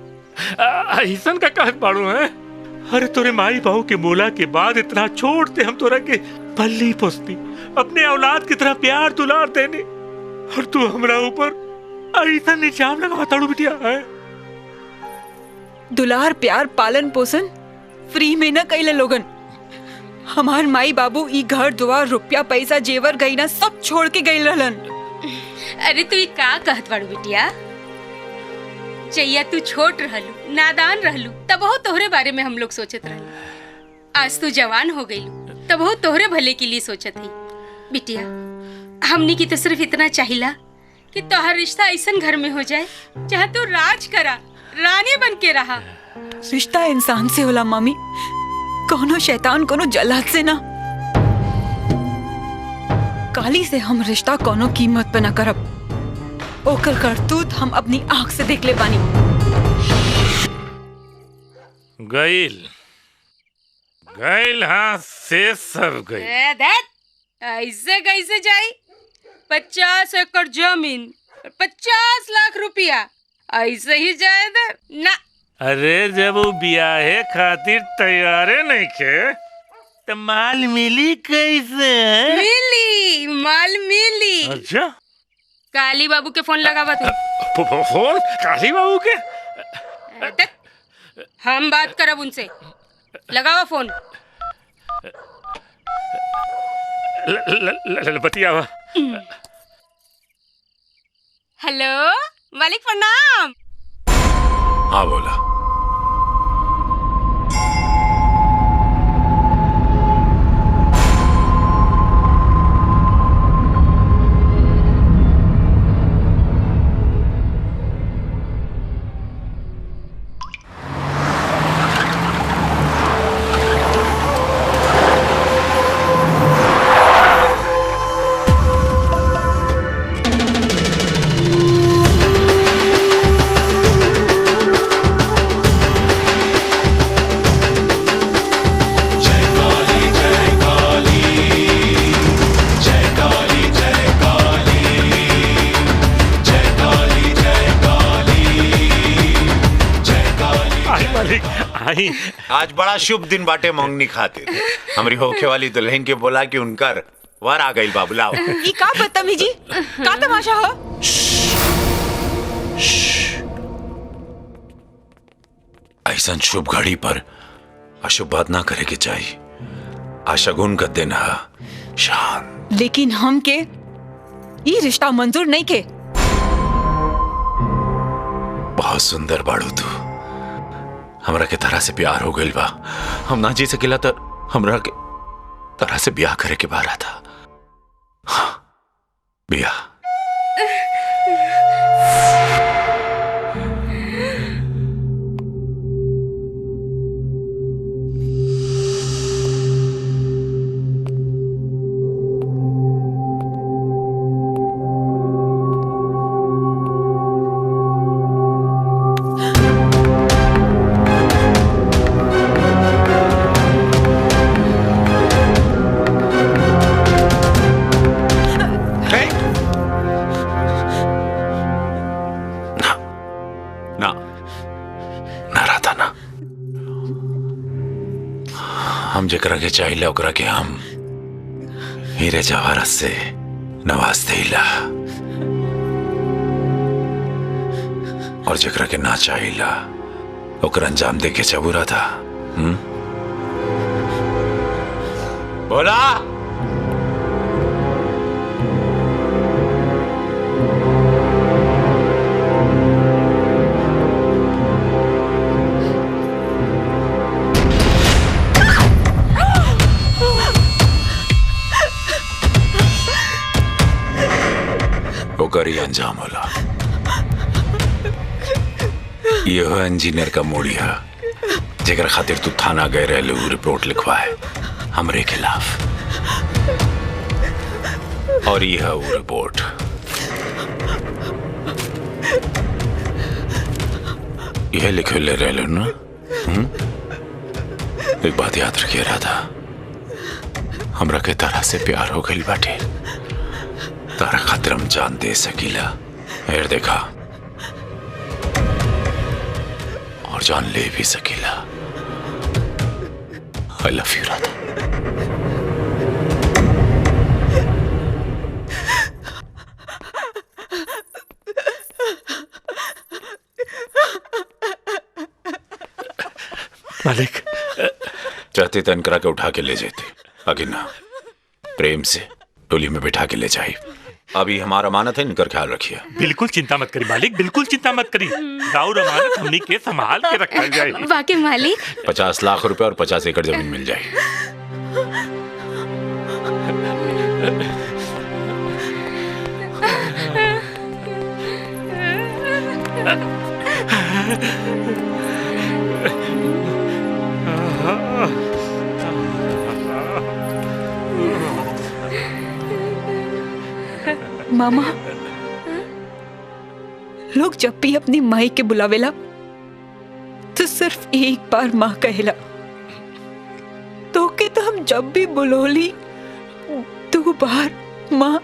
ऐसन का कहत बाड़ू है? अरे तोरे माई बाबू के मोला के बाद इतना छोड़ते हम तोरा के पल्ली पोसती, अपने औलाद की तरह प्यार दुलार देने, और तू हमरा ऊपर ऐसा इल्जाम लगाताड़ू बिटिया है? दुलार प्यार पालन पोषण फ्री में न कैले लोगन। हमार माई बाबू ई घर दुआर रुपया पैसा जेवर गईना सब छोड़ के गई रहलन। अरे तू का कहत बाड़ू बिटिया? जैया तू छोट रहलू, नादान रहलू, तबहो तोहरे बारे में हम लोग सोचत रहलू। आज तू जवान हो गईलू, तबहो तोहरे भले के लिए सोचत ही। बिटिया हमनी की तो सिर्फ इतना चाहिला कि तोहर रिश्ता ऐसन घर में हो जाए जहाँ तू राज करा, रानी बन के रहा। रिश्ता इंसान से होला मामी, कोनो शैतान कोनो जल्लाद से ना। काली से हम रिश्ता कोनो कीमत पे न करब। ओकर करतूत हम अपनी आंख से देख ले बानी। गईल गईल हाथ से सब गईल। ऐसे कैसे जाई? 50 एकड़ जमीन, 50 लाख रुपया ऐसे ही जाए दे ना। अरे जब वो ब्याहे खातिर तैयारे नहीं खे तो माल मिली कैसे है? मिली, माल मिली। अच्छा काली बाबू के फोन लगावा तू। फोन काली बाबू के? हम बात करब उनसे, लगावा फोन। बतियावा। हेलो मालिक प्रणाम। हाँ बोला। माही आज बड़ा शुभ दिन बाटे मंगनी खातिर। हमारी होखे वाली दुल्हन के बोला कि उनकर वर आ गई बाबूलाओ। ये का बदतमीजी, का तमाशा हो? ऐसा शुभ घड़ी पर अशुभ बात ना करे के चाहिए। आशगुन का दिन है शान। लेकिन हम के ये रिश्ता मंजूर नहीं के। बहुत सुंदर बाड़ू तू। हमरा के तरह से प्यार हो गइल बा। हम ना जी सकेला तो हमरा के तरह से ब्याह करे के बारा था। हाँ, ब्याह। हम जकरा के चाहिए ओकरा के हम हीरे जवाहरत से नवाज देला और जकरा के ना चाहिए ओकरा अंजाम दे के चबूरा था। बोला करी अंजाम होला। ये हो इंजीनियर का मोड़ी है जेकर खातिर तू थाना गए रहे रिपोर्ट लिखवाए हमरे खिलाफ। और ये है वो रिपोर्ट। यह लिखे ले रहे ना। एक बात याद रखिए राधा, हमरा के तरह से प्यार हो गई बाटे। तारा खातिर हम जान दे सकीला। हेर देखा और जान ले भी सकीला। आई लव यू राधा। मालिक चाहते तो इनकरा के उठा के ले जाते, आगे ना प्रेम से टोली में बिठा के ले जाए। अभी हमारा अमानत है, इनकर ख्याल रखिए। बिल्कुल चिंता मत करी मालिक, बिल्कुल चिंता मत करी। राउर अमानत हमनी के संभाल के रखा जाए। वाकई मालिक 50 लाख रुपए और 50 एकड़ जमीन मिल जाए। मामा, लोग जब भी अपनी माई के बुलावेला तो सिर्फ एक बार माँ कहेला। तो के तो हम जब भी बुलोली 2 बार माँ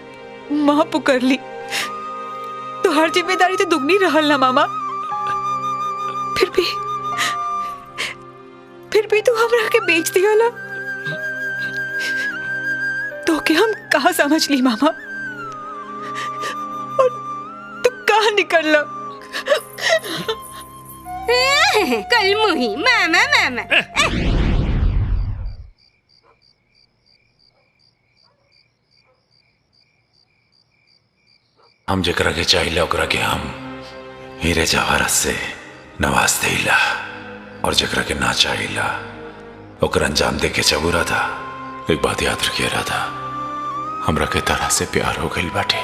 माँ पुकार ली। तो हर जिम्मेदारी तो दुगनी रहल ना मामा। फिर भी तू हमरा के बेच दियाला। तो के हम कहाँ समझ ली मामा, और तू कहाँ निकल ला। कल मुही मामा हम जकरा के चाहिए ओकरा के हम हीरे जवाहरत से नवाज देला और जकरा के ना चाहिए ओकरा अंजाम दे के चबूरा था। एक बात याद रखिए राधा, हमरा के तरह से प्यार हो गई बाटे।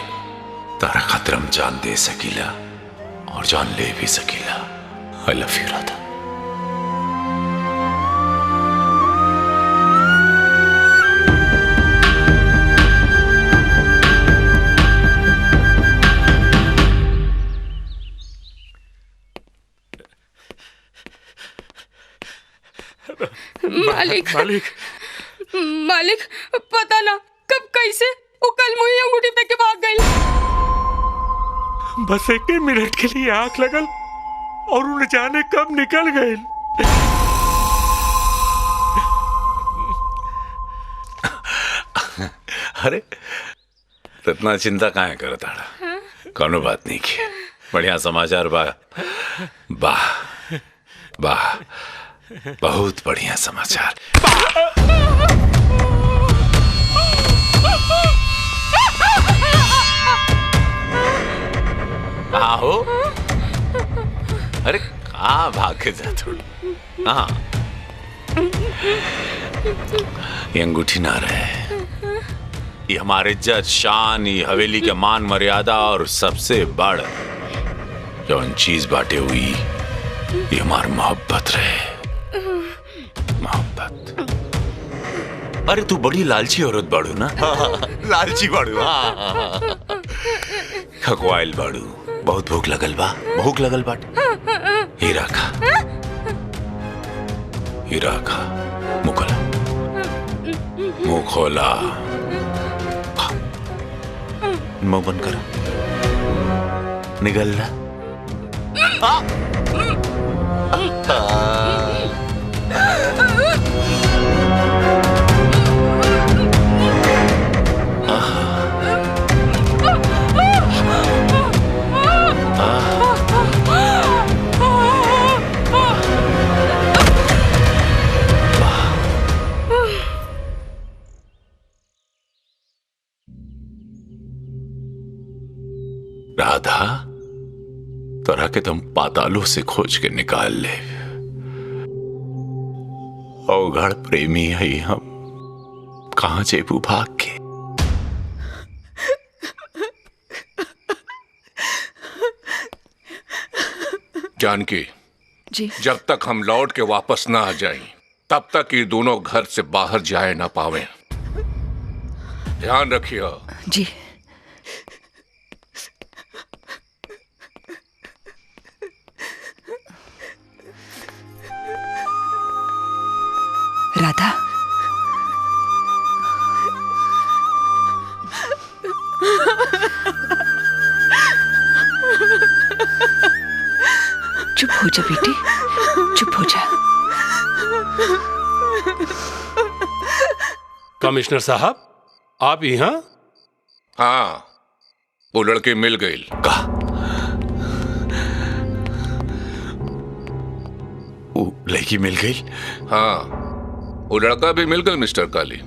तारा खातिर हम जान दे सकीला और जान ले भी सकीला। आई लव यू राधा। मालिक पता ना कब कैसे वो कल मुही अंगूठी पे के भाग गई। बस 1 मिनट के लिए आंख लगल और उन्हें जाने कब निकल गए। अरे इतना चिंता काहे करता कोनो बात नहीं की बढ़िया समाचार बा वाह वाह बहुत बढ़िया समाचार हो अरे कहाँ भाग के जा थोड़ी हाँ ये अंगूठी ना रहे ये हमारे इज्जत शान ये हवेली के मान मर्यादा और सबसे बड़ जो चीज बाटे हुई ये हमारी मोहब्बत रहे मोहब्बत अरे तू बड़ी लालची औरत बाड़ू ना लालची बाड़ू हाँ खकवाइल बाड़ू बहुत भूख लगल बाट हीरा खा मुंह खोला मुंह बंद कर निगल राधा तोरा के तुम पातालों से खोज के निकाल ले अवघड़ प्रेमी है हम कहां जेबू भाग के जानकी जी जब तक हम लौट के वापस ना आ जाएं, तब तक ये दोनों घर से बाहर जाए ना पावे ध्यान रखिए जी राधा चुप हो जा बेटी चुप हो जा कमिश्नर साहब आप यहाँ हाँ वो लड़की मिल गई वो लड़की मिल गई हाँ वो लड़का भी मिल गया मिस्टर काली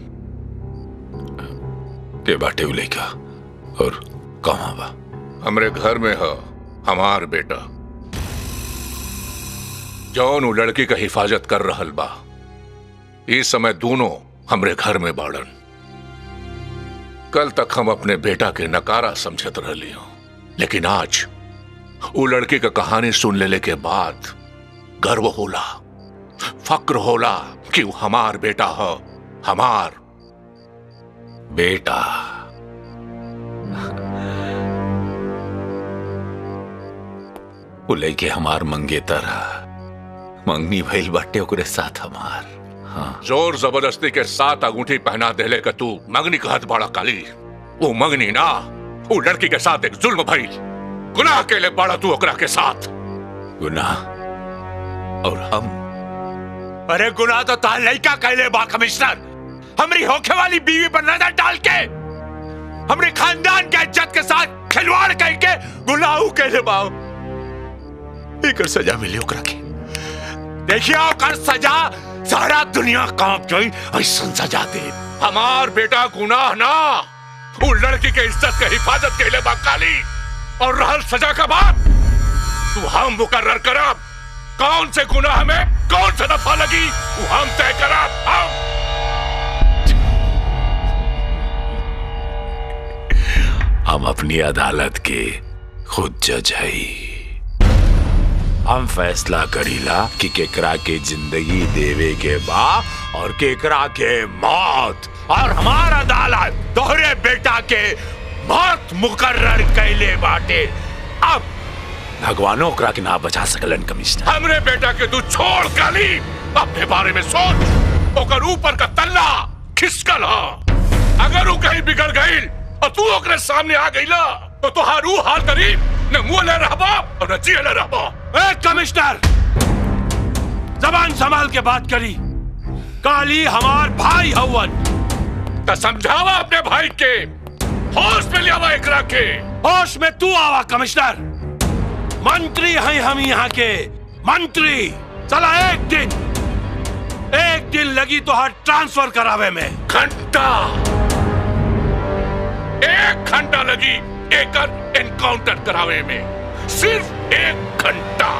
के बाटे वो लड़का और कहाँ बा हमरे घर में है हमार बेटा जौन वो लड़की का हिफाजत कर रहल बा इस समय दोनों हमरे घर में बाड़न कल तक हम अपने बेटा के नकारा समझत रहली हो लेकिन आज वो लड़की का कहानी सुन लेने के बाद गर्व होला फक्र होला कि वो हमार बेटा है हमार बेटा वो लेके हमार मंगेतर मंगनी भइल बाटे ओकरे साथ हमार हाँ। जोर जबरदस्ती के साथ अंगूठी पहना देले का तू मंगनी कहत बड़ा काली वो मंगनी ना वो लड़की के साथ एक जुल्म भइल गुनाह के लिए बड़ा तू ओकरा के साथ गुनाह और हम अरे गुनाह तो तार लड़का कहले बा कमिश्नर हमरी होखे वाली बीवी पर नजर डाल के हमरे खानदान के इज्जत के साथ खिलवाड़ करके गुनाह कहले बा एकर सजा मिली ओकरा के देखिए ओकर सजा सारा दुनिया कांप जाई ऐसा सजा दे हमार बेटा गुनाह ना वो लड़की के इज्जत के हिफाजत के लिए बा काली और रहल सजा का बात तू हम मुकर्रर करब कौन से गुनाह में कौन सा दफा लगी वो हम तय करब हम अपनी अदालत के खुद जज हई हम फैसला करीला कि केकरा के जिंदगी देवे के बा और केकरा के मौत और हमारा अदालत तोहरे बेटा के मौत मुकर्रर कैले बाटे अब भगवानों ओकरा के ना बचा सकलन कमिश्नर हमरे बेटा के तू छोड़ काली अपने बारे में सोच ओकर ऊपर का तल्ला खिसकल हा अगर वो कहीं बिगड़ गई और तू ओकरे सामने आ गईला तो तुहारू हाल करी न मुंह ले रहबा और न जिए ले रहबा ए कमिश्नर जबान संभाल के बात करी काली हमार भाई हवन तो समझावा अपने भाई के, होश में लियावा एकरा के। होश में तू आवा कमिश्नर, मंत्री हैं हम यहाँ के मंत्री। चला एक दिन लगी तो हर ट्रांसफर करावे में। घंटा, 1 घंटा लगी एकर एनकाउंटर करावे में, सिर्फ 1 घंटा।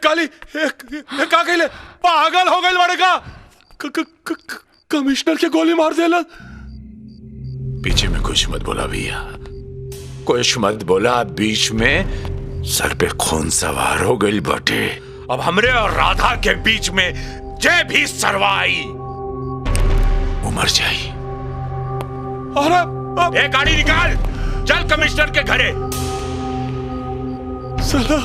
काली का कहले पागल हो गई बड़े का कमिश्नर के गोली मार देला। पीछे में कुछ मत बोला भैया, कुछ मत बोला। बीच में सर पे खून सवार हो गई बटे। अब हमरे और राधा के बीच में जे भी सरवाई वो मर जाई। अरे गाड़ी निकाल, चल कमिश्नर के घरे। साला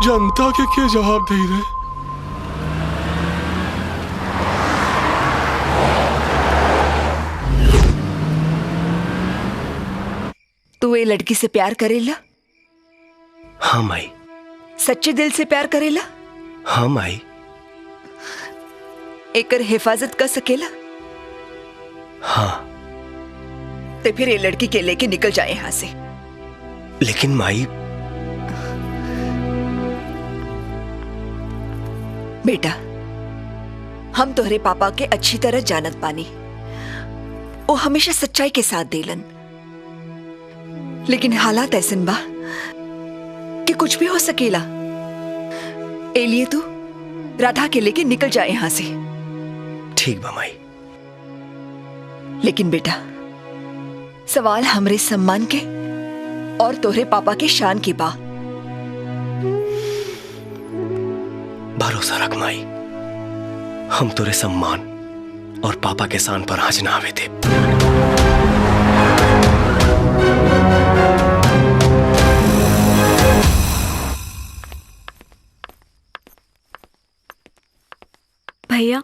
जनता के क्या जवाब दे रहे? तू ये लड़की से प्यार करेला? हाँ माई। सच्चे दिल से प्यार करेला? हाँ माई। एकर हिफाजत कर सकेला? हाँ। तो फिर ये लड़की के लेके निकल जाए यहाँ से। लेकिन माई। बेटा, हम तोहरे पापा के अच्छी तरह जानत पानी। वो हमेशा सच्चाई के साथ देलन, लेकिन हालात ऐसन बा कि कुछ भी हो सकेला। ए लिए तू राधा के लेके निकल जाए यहाँ से। ठीक बा माई। लेकिन बेटा, सवाल हमरे सम्मान के और तोहरे पापा के शान की बा। भरोसा रख माई, हम तोरे सम्मान और पापा के शान पर आँच ना आवे थे। भैया,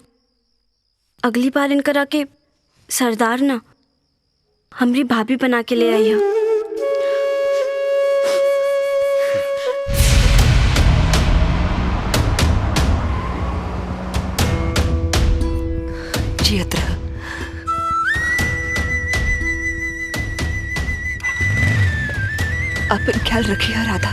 अगली बार इनकर आके सरदार ना हमरी भाभी बना के ले आई है। जियत रह। अपन ख्याल रखिए राधा।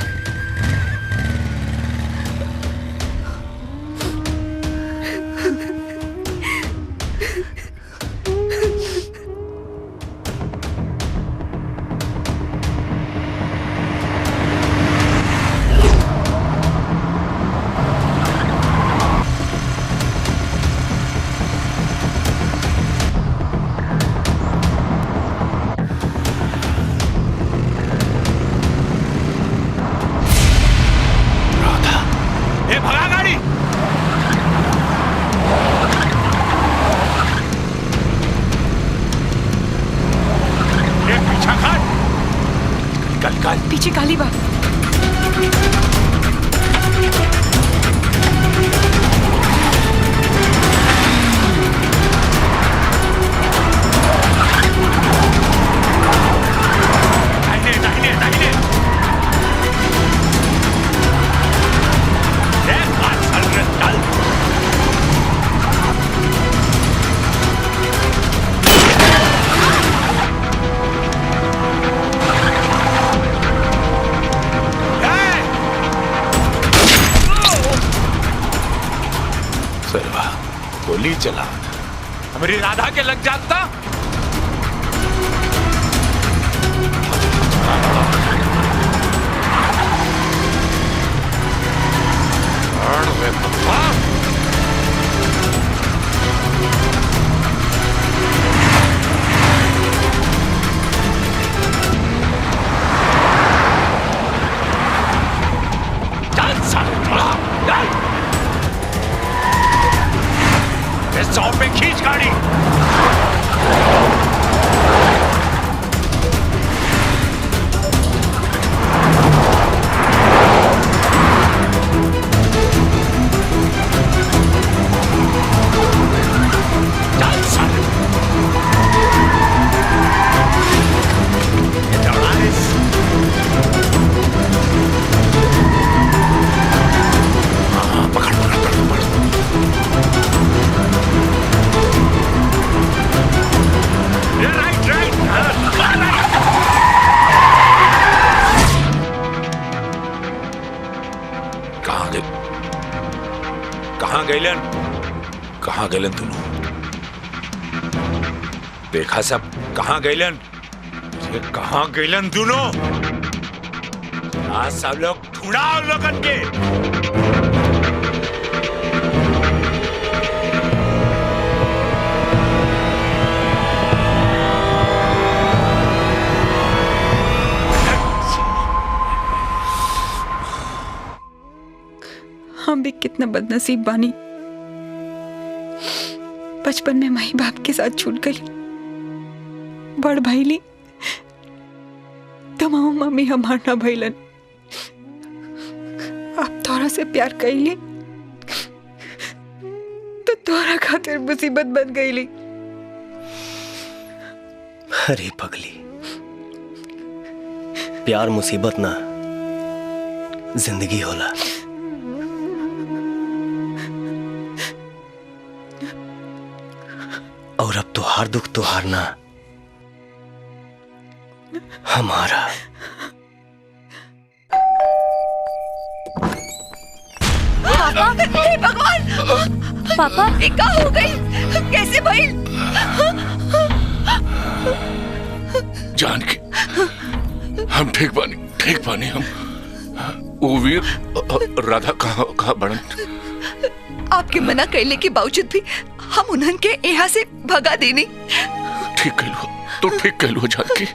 पीछे काली बा। गोली चला, हमारी राधा के लग जाता। पे खींच गाड़ी। कहाँ गैलन दोनों? देखा सब कहाँ गैलन? ये कहाँ गैलन दोनों? आज सब लोग ढूंढाओ लोगन के। हम भी कितना बदनसीब बानी, बचपन में माई बाप के साथ छूट गई। बड़ भैली तमाम मम्मी हमार ना भैलन। आप तोरा से प्यार कैली तो तोरा खातिर मुसीबत बन गईली। अरे पगली, प्यार मुसीबत ना जिंदगी होला। और अब तुहार दुख तुहार ना हमारा। पापा, हे भगवान! पापा, ये क्या हो गई? कैसे भइल? जानकी, हम ठीक बानी हम। वो वीर राधा कहाँ बड़न? आपके मना करने के बावजूद भी हम उन्हन के यहाँ से भगा देनी। ठीक कहलू जानकी,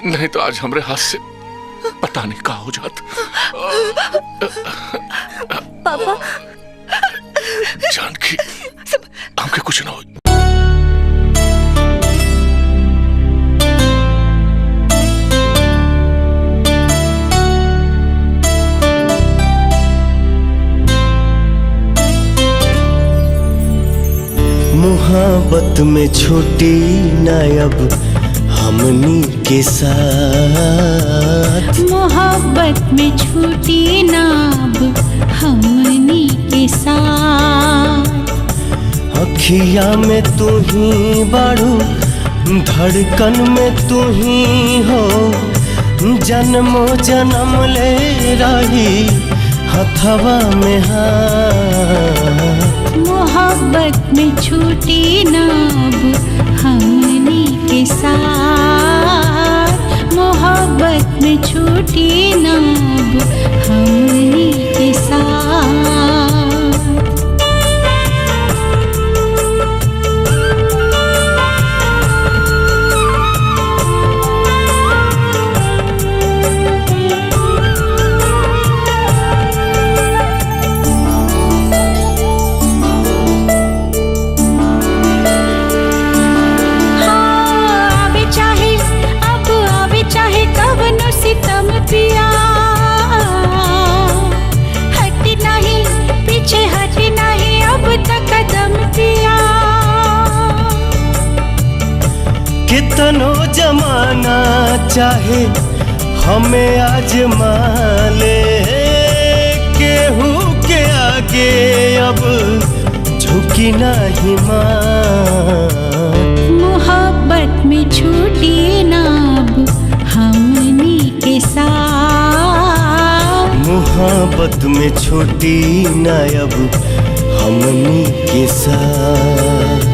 नहीं तो आज हमरे हाथ से पता नहीं कहाँ हो जात। पापा, जानकी, हमके कुछ ना हो। मोहब्बत में छूटी ना अब हमनी के साथ। मोहब्बत में छूटी ना अब हमनी के साथ। अखिया में तू ही बाड़ू, धड़कन में तू ही हो, जन्मो जन्म ले रही हथवा में हाथ। मोहब्बत में छूटी ना अब हमनी के साथ। मोहब्बत में छूटी ना अब हमनी के साथ। सितम पिया हट नहीं, पीछे हट नहीं, अब तक कदम पिया। कितनो जमाना चाहे हमें आजमा ले, केहू के आगे अब झुकी नहीं मान। मोहब्बत में छूटी ना अब हमनी के साथ। मोहब्बत में छूटी ना अब हमनी के साथ।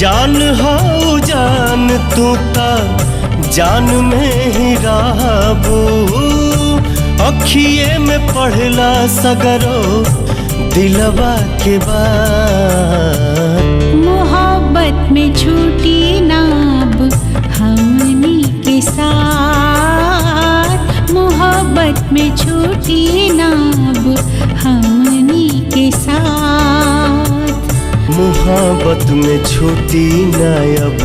जान हो जान तू ता जान में ही रहबू, अखिए में पढ़ला सगरो दिलवा के बात। मोहब्बत में छूटी ना अब हमनी के साथ। मोहब्बत में छूटी ना अब हमनी के साथ। मोहब्बत में छूटी ना अब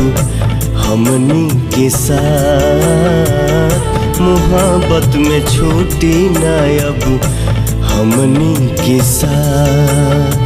हमनी के साथ, मोहब्बत में छूटी ना अब हमनी के साथ।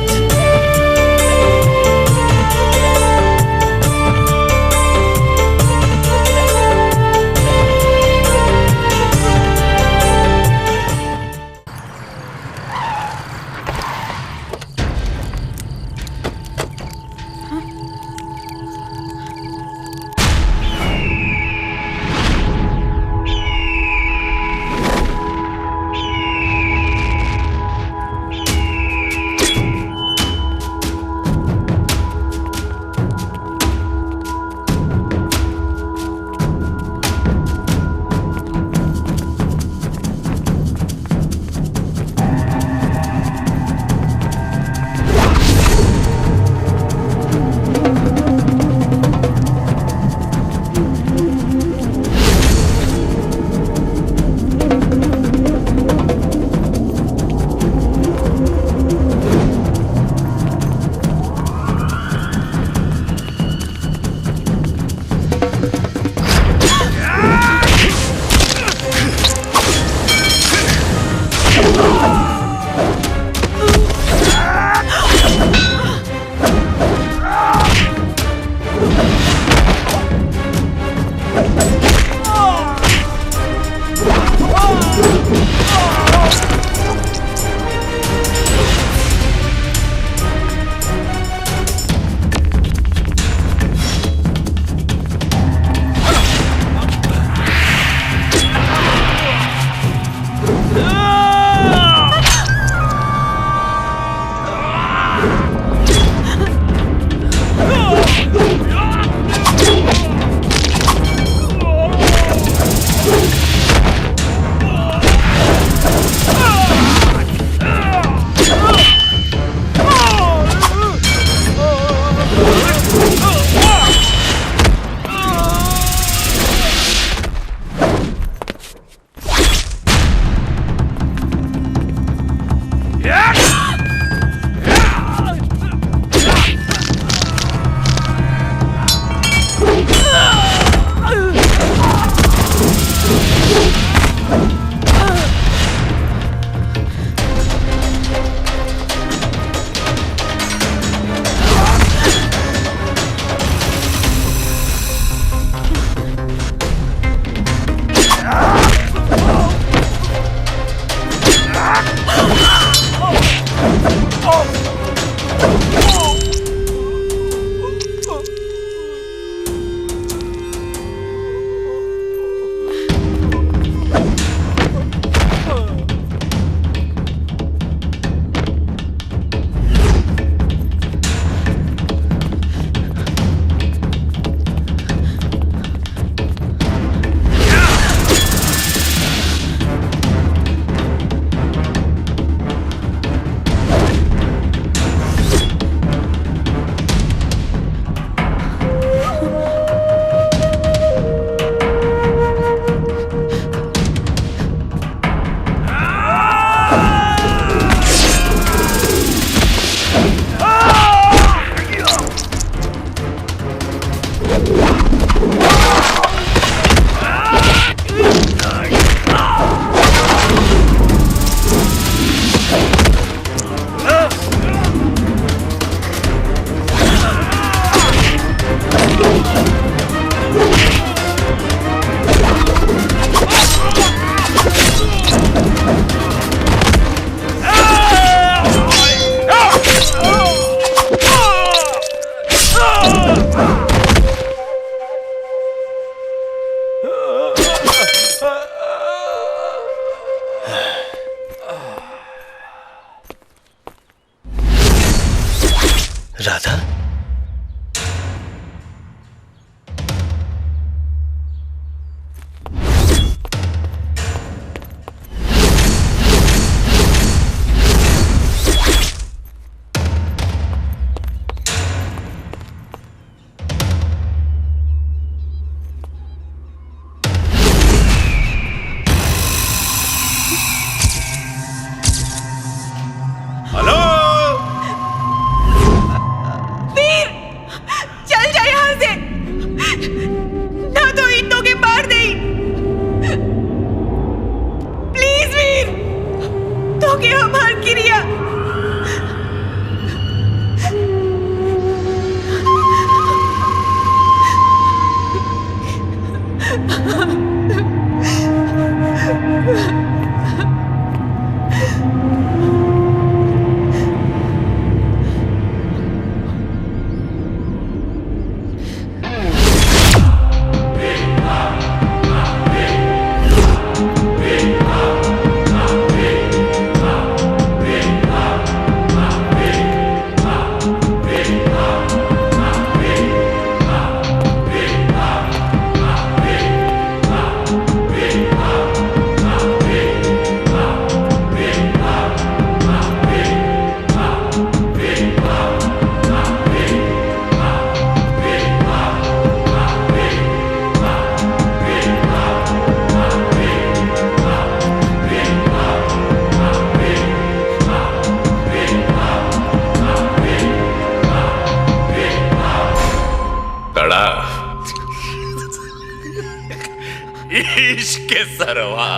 इश्क के सरवा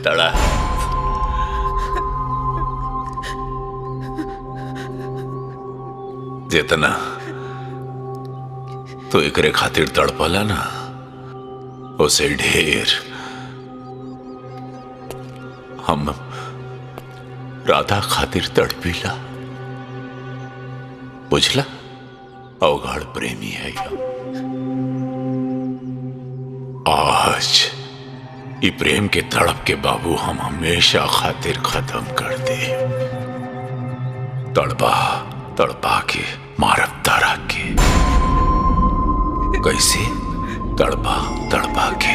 तड़प। जितना तो एकरे खातिर तड़पला ना, उसे ढेर हम राधा खातिर तड़पीला। बुझला, अवगाढ़ प्रेमी है यह। आज ये प्रेम के तड़प के बाबू हम हमेशा खातिर खत्म कर दे। तड़पा तड़पा के मारब तारा के। कैसे? तड़पा तड़पा के।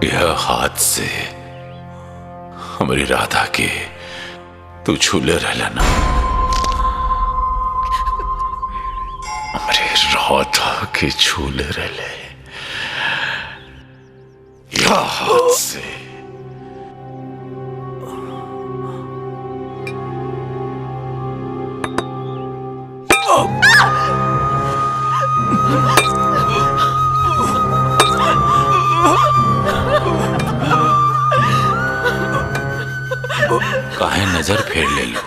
यह हाथ से हमारी राधा के तू छूले रहला ना, हमारे राधा के छूले रहले यह हाथ से। काहे नजर फेर ले लो?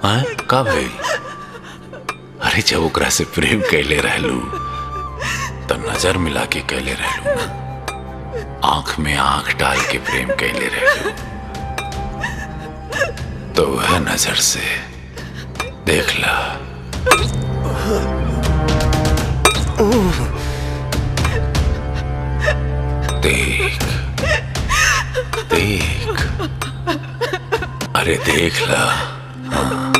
हाँ, का भाई? अरे जब ओकरा से प्रेम कैले रहलू तो नजर मिला के कैले रहलू ना, आंख में आंख डाल के प्रेम कैले रहलू। तो वह नजर से देख ला। देख देख, अरे देख ला। हाँ।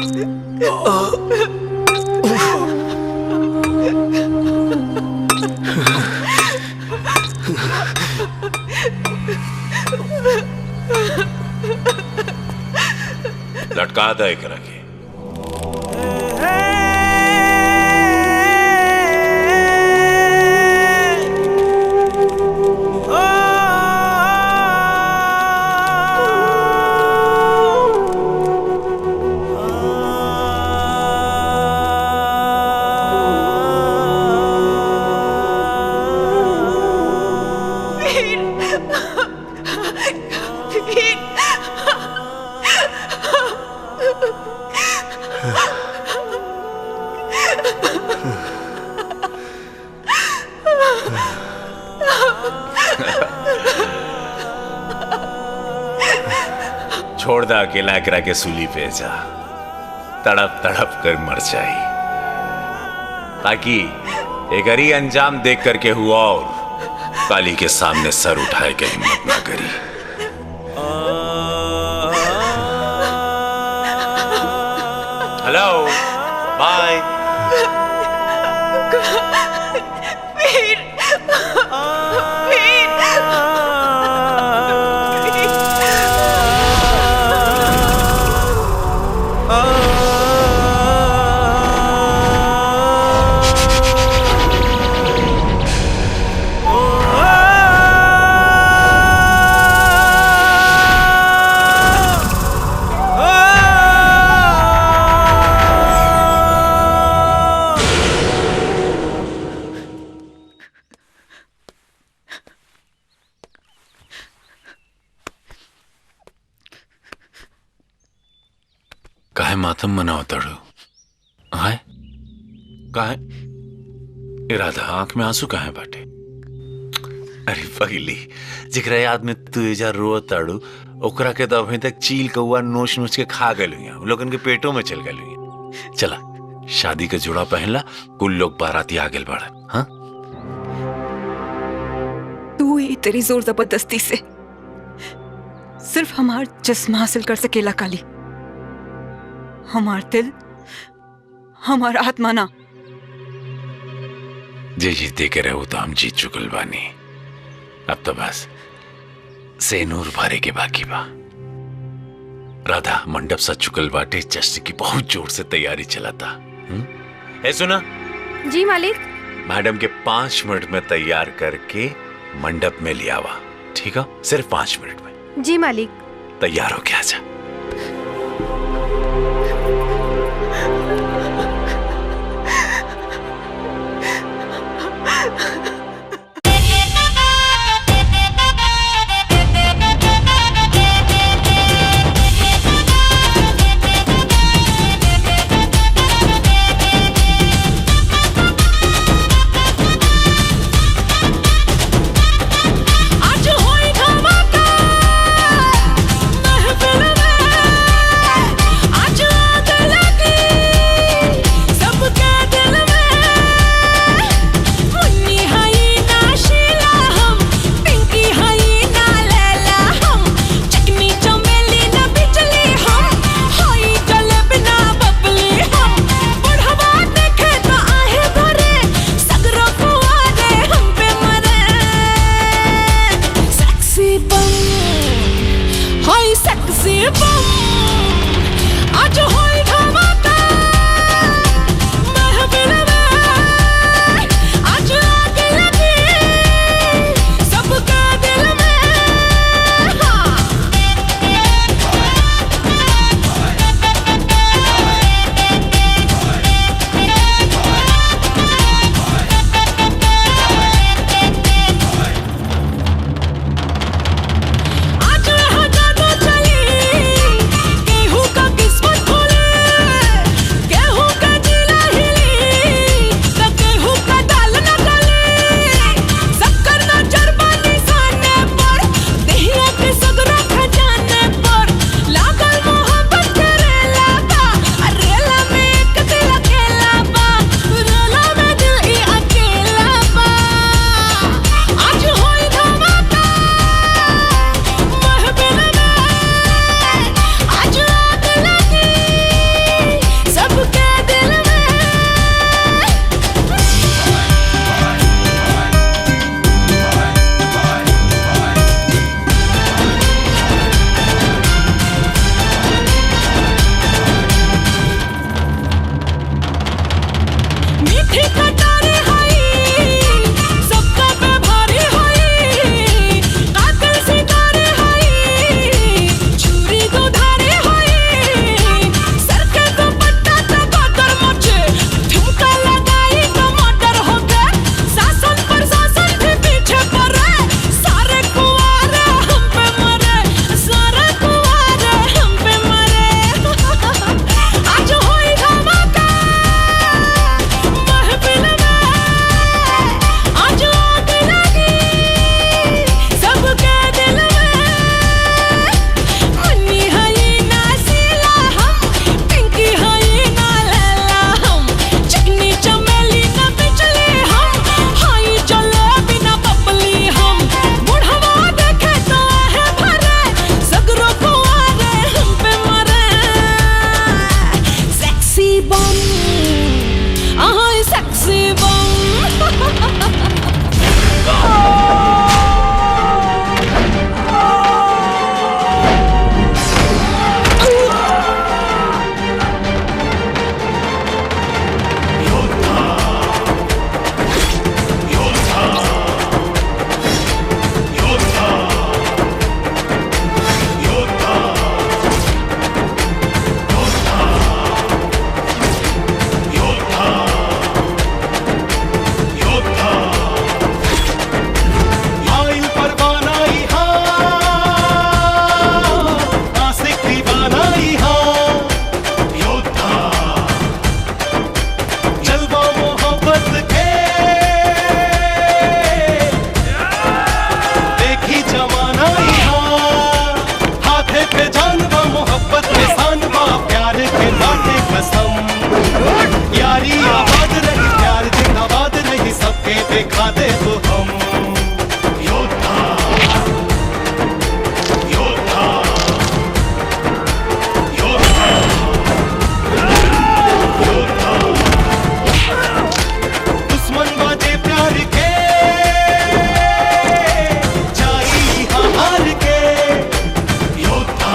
लटका दे करा के। छोड़ दा अकेला करा के सूली पे जा, तड़प तड़प कर मर जाए, ताकि एक हरी अंजाम देख करके हुआ और काली के सामने सर उठाए के हिम्मत ना करी। Hello, bye. काहे मातम मनाओ तड़ो? हाय काहे इरादा आंख में आंसू काहे बाटे? अरे पगली जिकरा याद में तू एजा रो ताड़ू ओकरा के तो अभी तक चील कौआ नोच नोच के खा गए उन लोगन के पेटों में चल गए। चला शादी का जोड़ा पहनला, कुल लोग बाराती आ गए बाड़न। हाँ तू ही तेरी जोर जबरदस्ती से सिर्फ हमार जिस्म हासिल कर सकेला काली, हमार दिल हमार आत्मा ना। जे जीते के रहो तो हम जीत चुकल बानी, अब तो बस सेनूर भरे के बाकी बा। राधा मंडप सा चुकल बाटे, जश्न की बहुत जोर से तैयारी चलाता। ए सुना जी मालिक। मैडम के 5 मिनट में तैयार करके मंडप में ले आवा, ठीक है? सिर्फ 5 मिनट में। जी मालिक। तैयार हो के आजा। आज यहाँ जादू चली, केहू का किस्मत खोले कसम। यारी आबाद रही, प्यार जिंदाबाद रही, सबके देखा दे तो हम। योद्धा योद्धा योद्धा योद्धा, दुश्मन बाजे प्यार के जाई हार के। योद्धा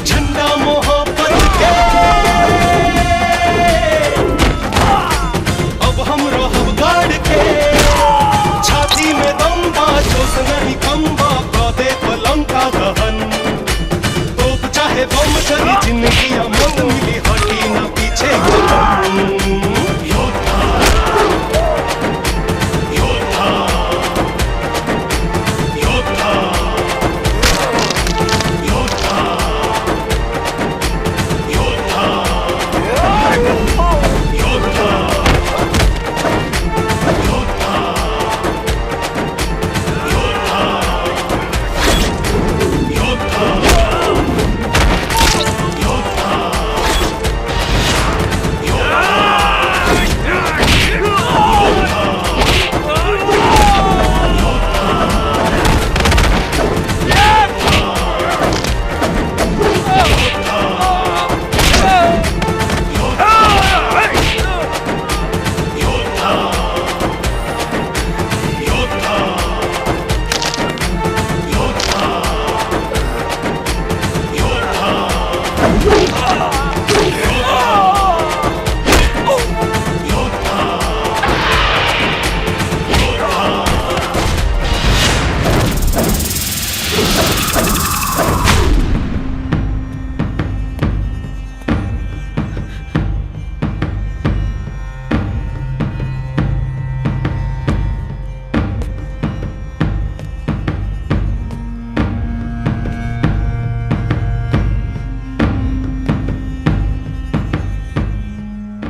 झंडा मोहब्बत के, अब हम रहब गाड़ के। छाती में दम बा, जोश नहीं कम बा, दे पलंग का दहन। तोप चाहे बम चली, जिंदगी या मौत मिली, हटी न पीछे कदम। योद्धा योद्धा योद्धा योद्धा योद्धा योद्धा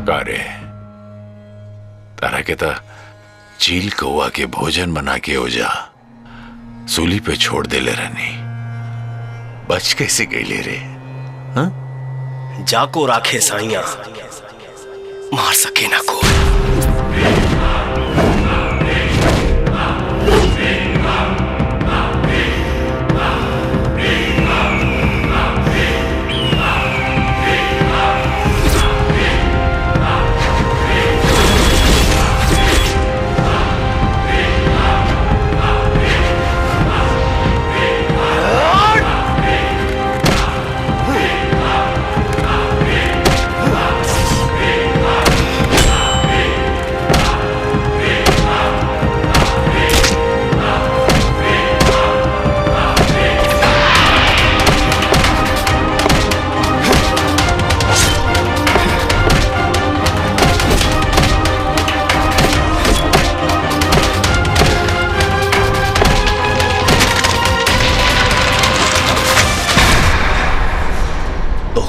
कारे तारा के ता चील कौआ के भोजन बना के ओजा सूली पे छोड़ दे ले रहनी, बच कैसे गई ले रे? हाँ? जाको राखे साइया, मार सके ना कोई।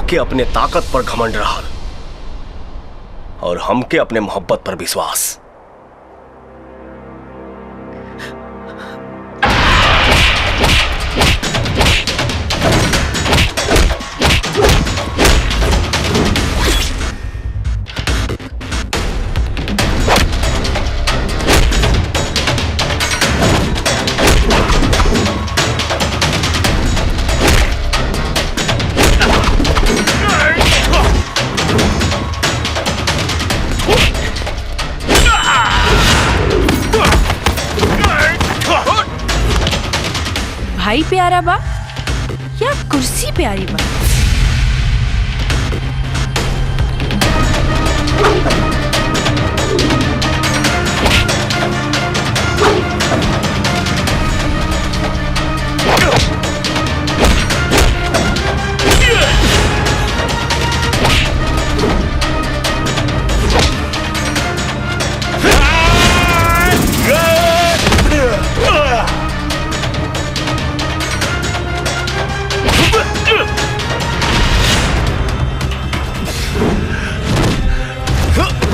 के अपने ताकत पर घमंड रहा और हमके अपने मोहब्बत पर विश्वास। भाई प्यारा बा या कुर्सी प्यारी बा? Huh!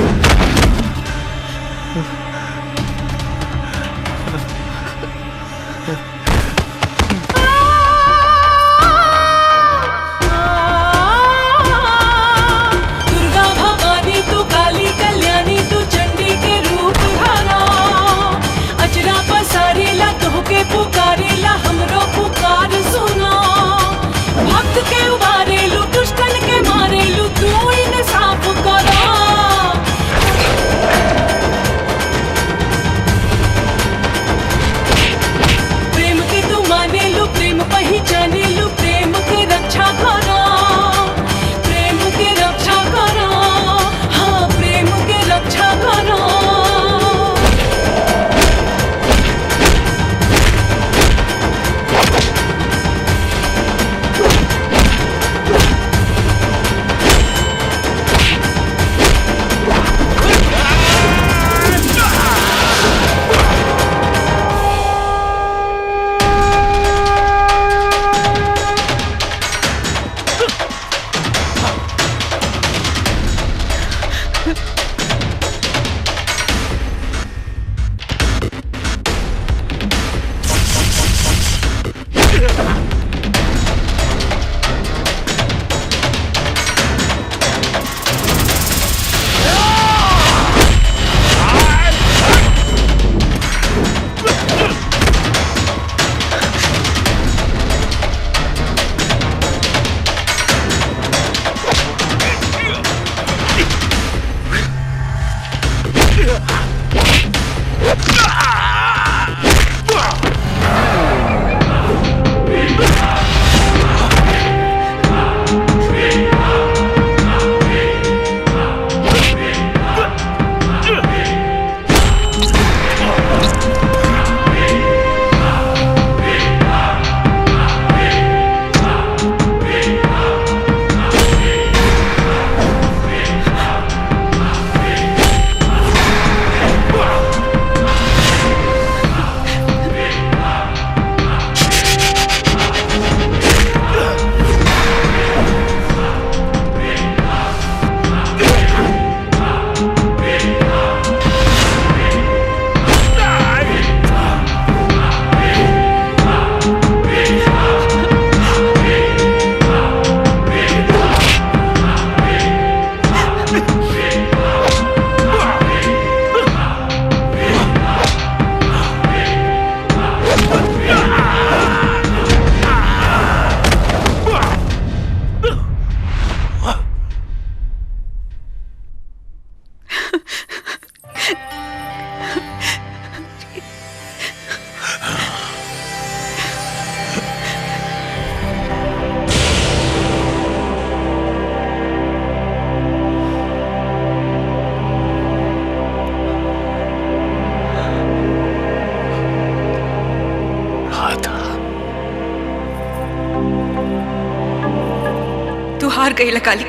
हार गई काली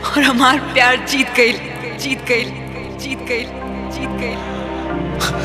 और हमार प्यार जीत गई जीत गई जीत गई जीत गई।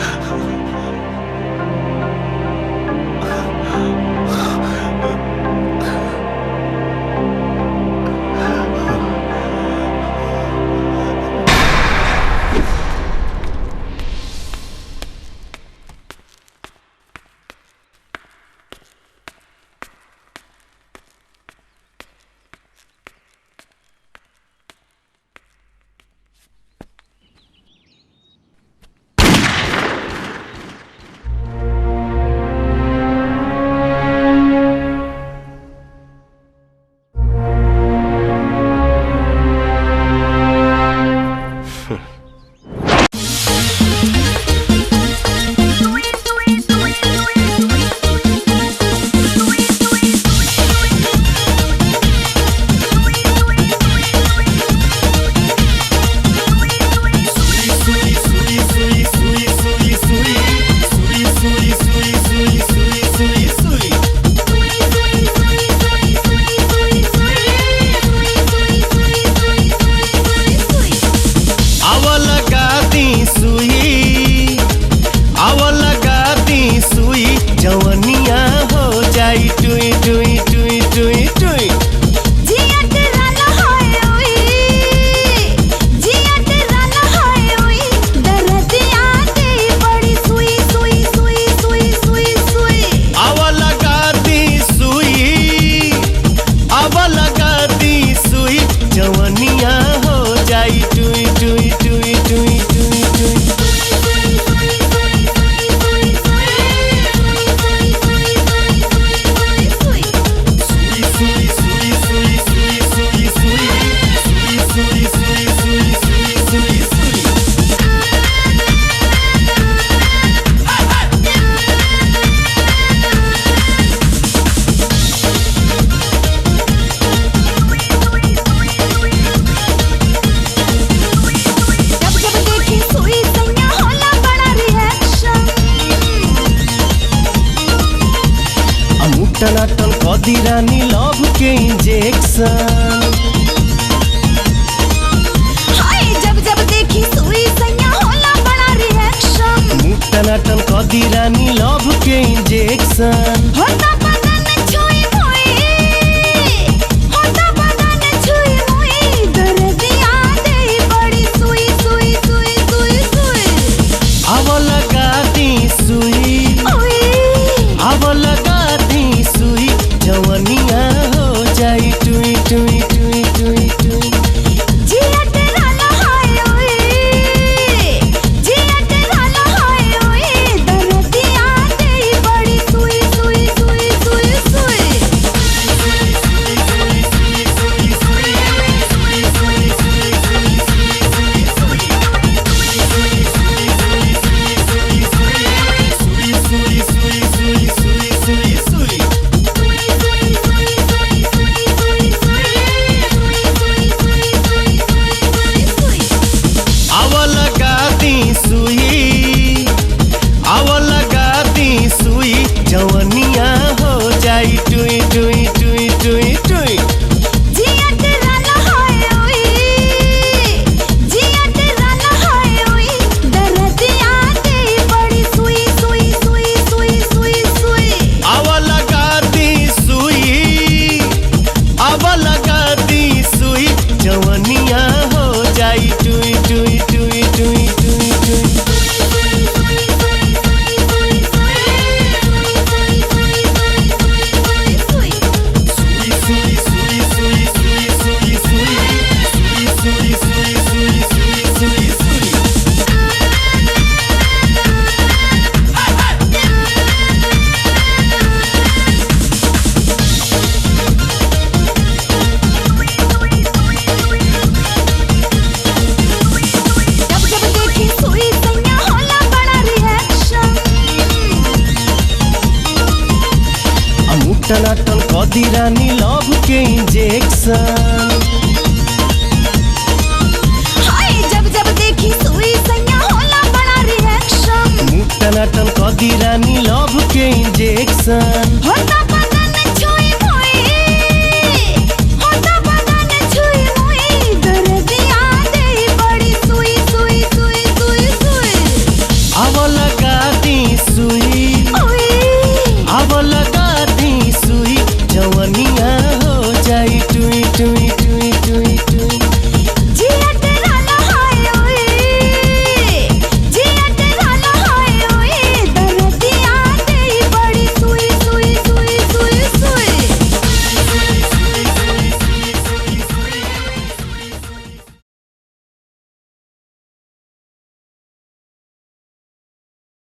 टनाटन कदी रानी लव के इंजेक्शन जब जब देखी सुई सैया होला बड़ा रिएक्शन टनाटन कदी रानी लव के इंजेक्शन होता बदन छुई मुई होता बदन छुई मुई दर्दिया दे बड़ी सुई सुई सुई सुई सुई अब लगा दी सुई अब लगा दी सुई जवनिया हो जाई टुई टुई टुई टुई टुई जिया तेरा लहाय ओए जिया तेरा लहाय ओए दर्दिया दे बड़ी सुई सुई सुई सुई सुई अब लगा दी सुई अब लगा दी सुई जवनिया हो जाई टुई टुई टुई टुई टुई जिया तेरा लहाय ओए जिया तेरा लहाय ओए दर्दिया दे बड़ी सुई सुई सुई सुई सुई सुई अब लगा दी सुई अब लगा दी सुई जवनिया हो जाई टुई टुई टुई टुई टुई टुई जब जब देखी सुई सैया होला बड़ा रिएक्शन टनाटन कदी रानी लव के इंजेक्शन जब जब देखी सुई सैया होला बड़ा रिएक्शन टनाटन कदी रानी लव के इंजेक्शन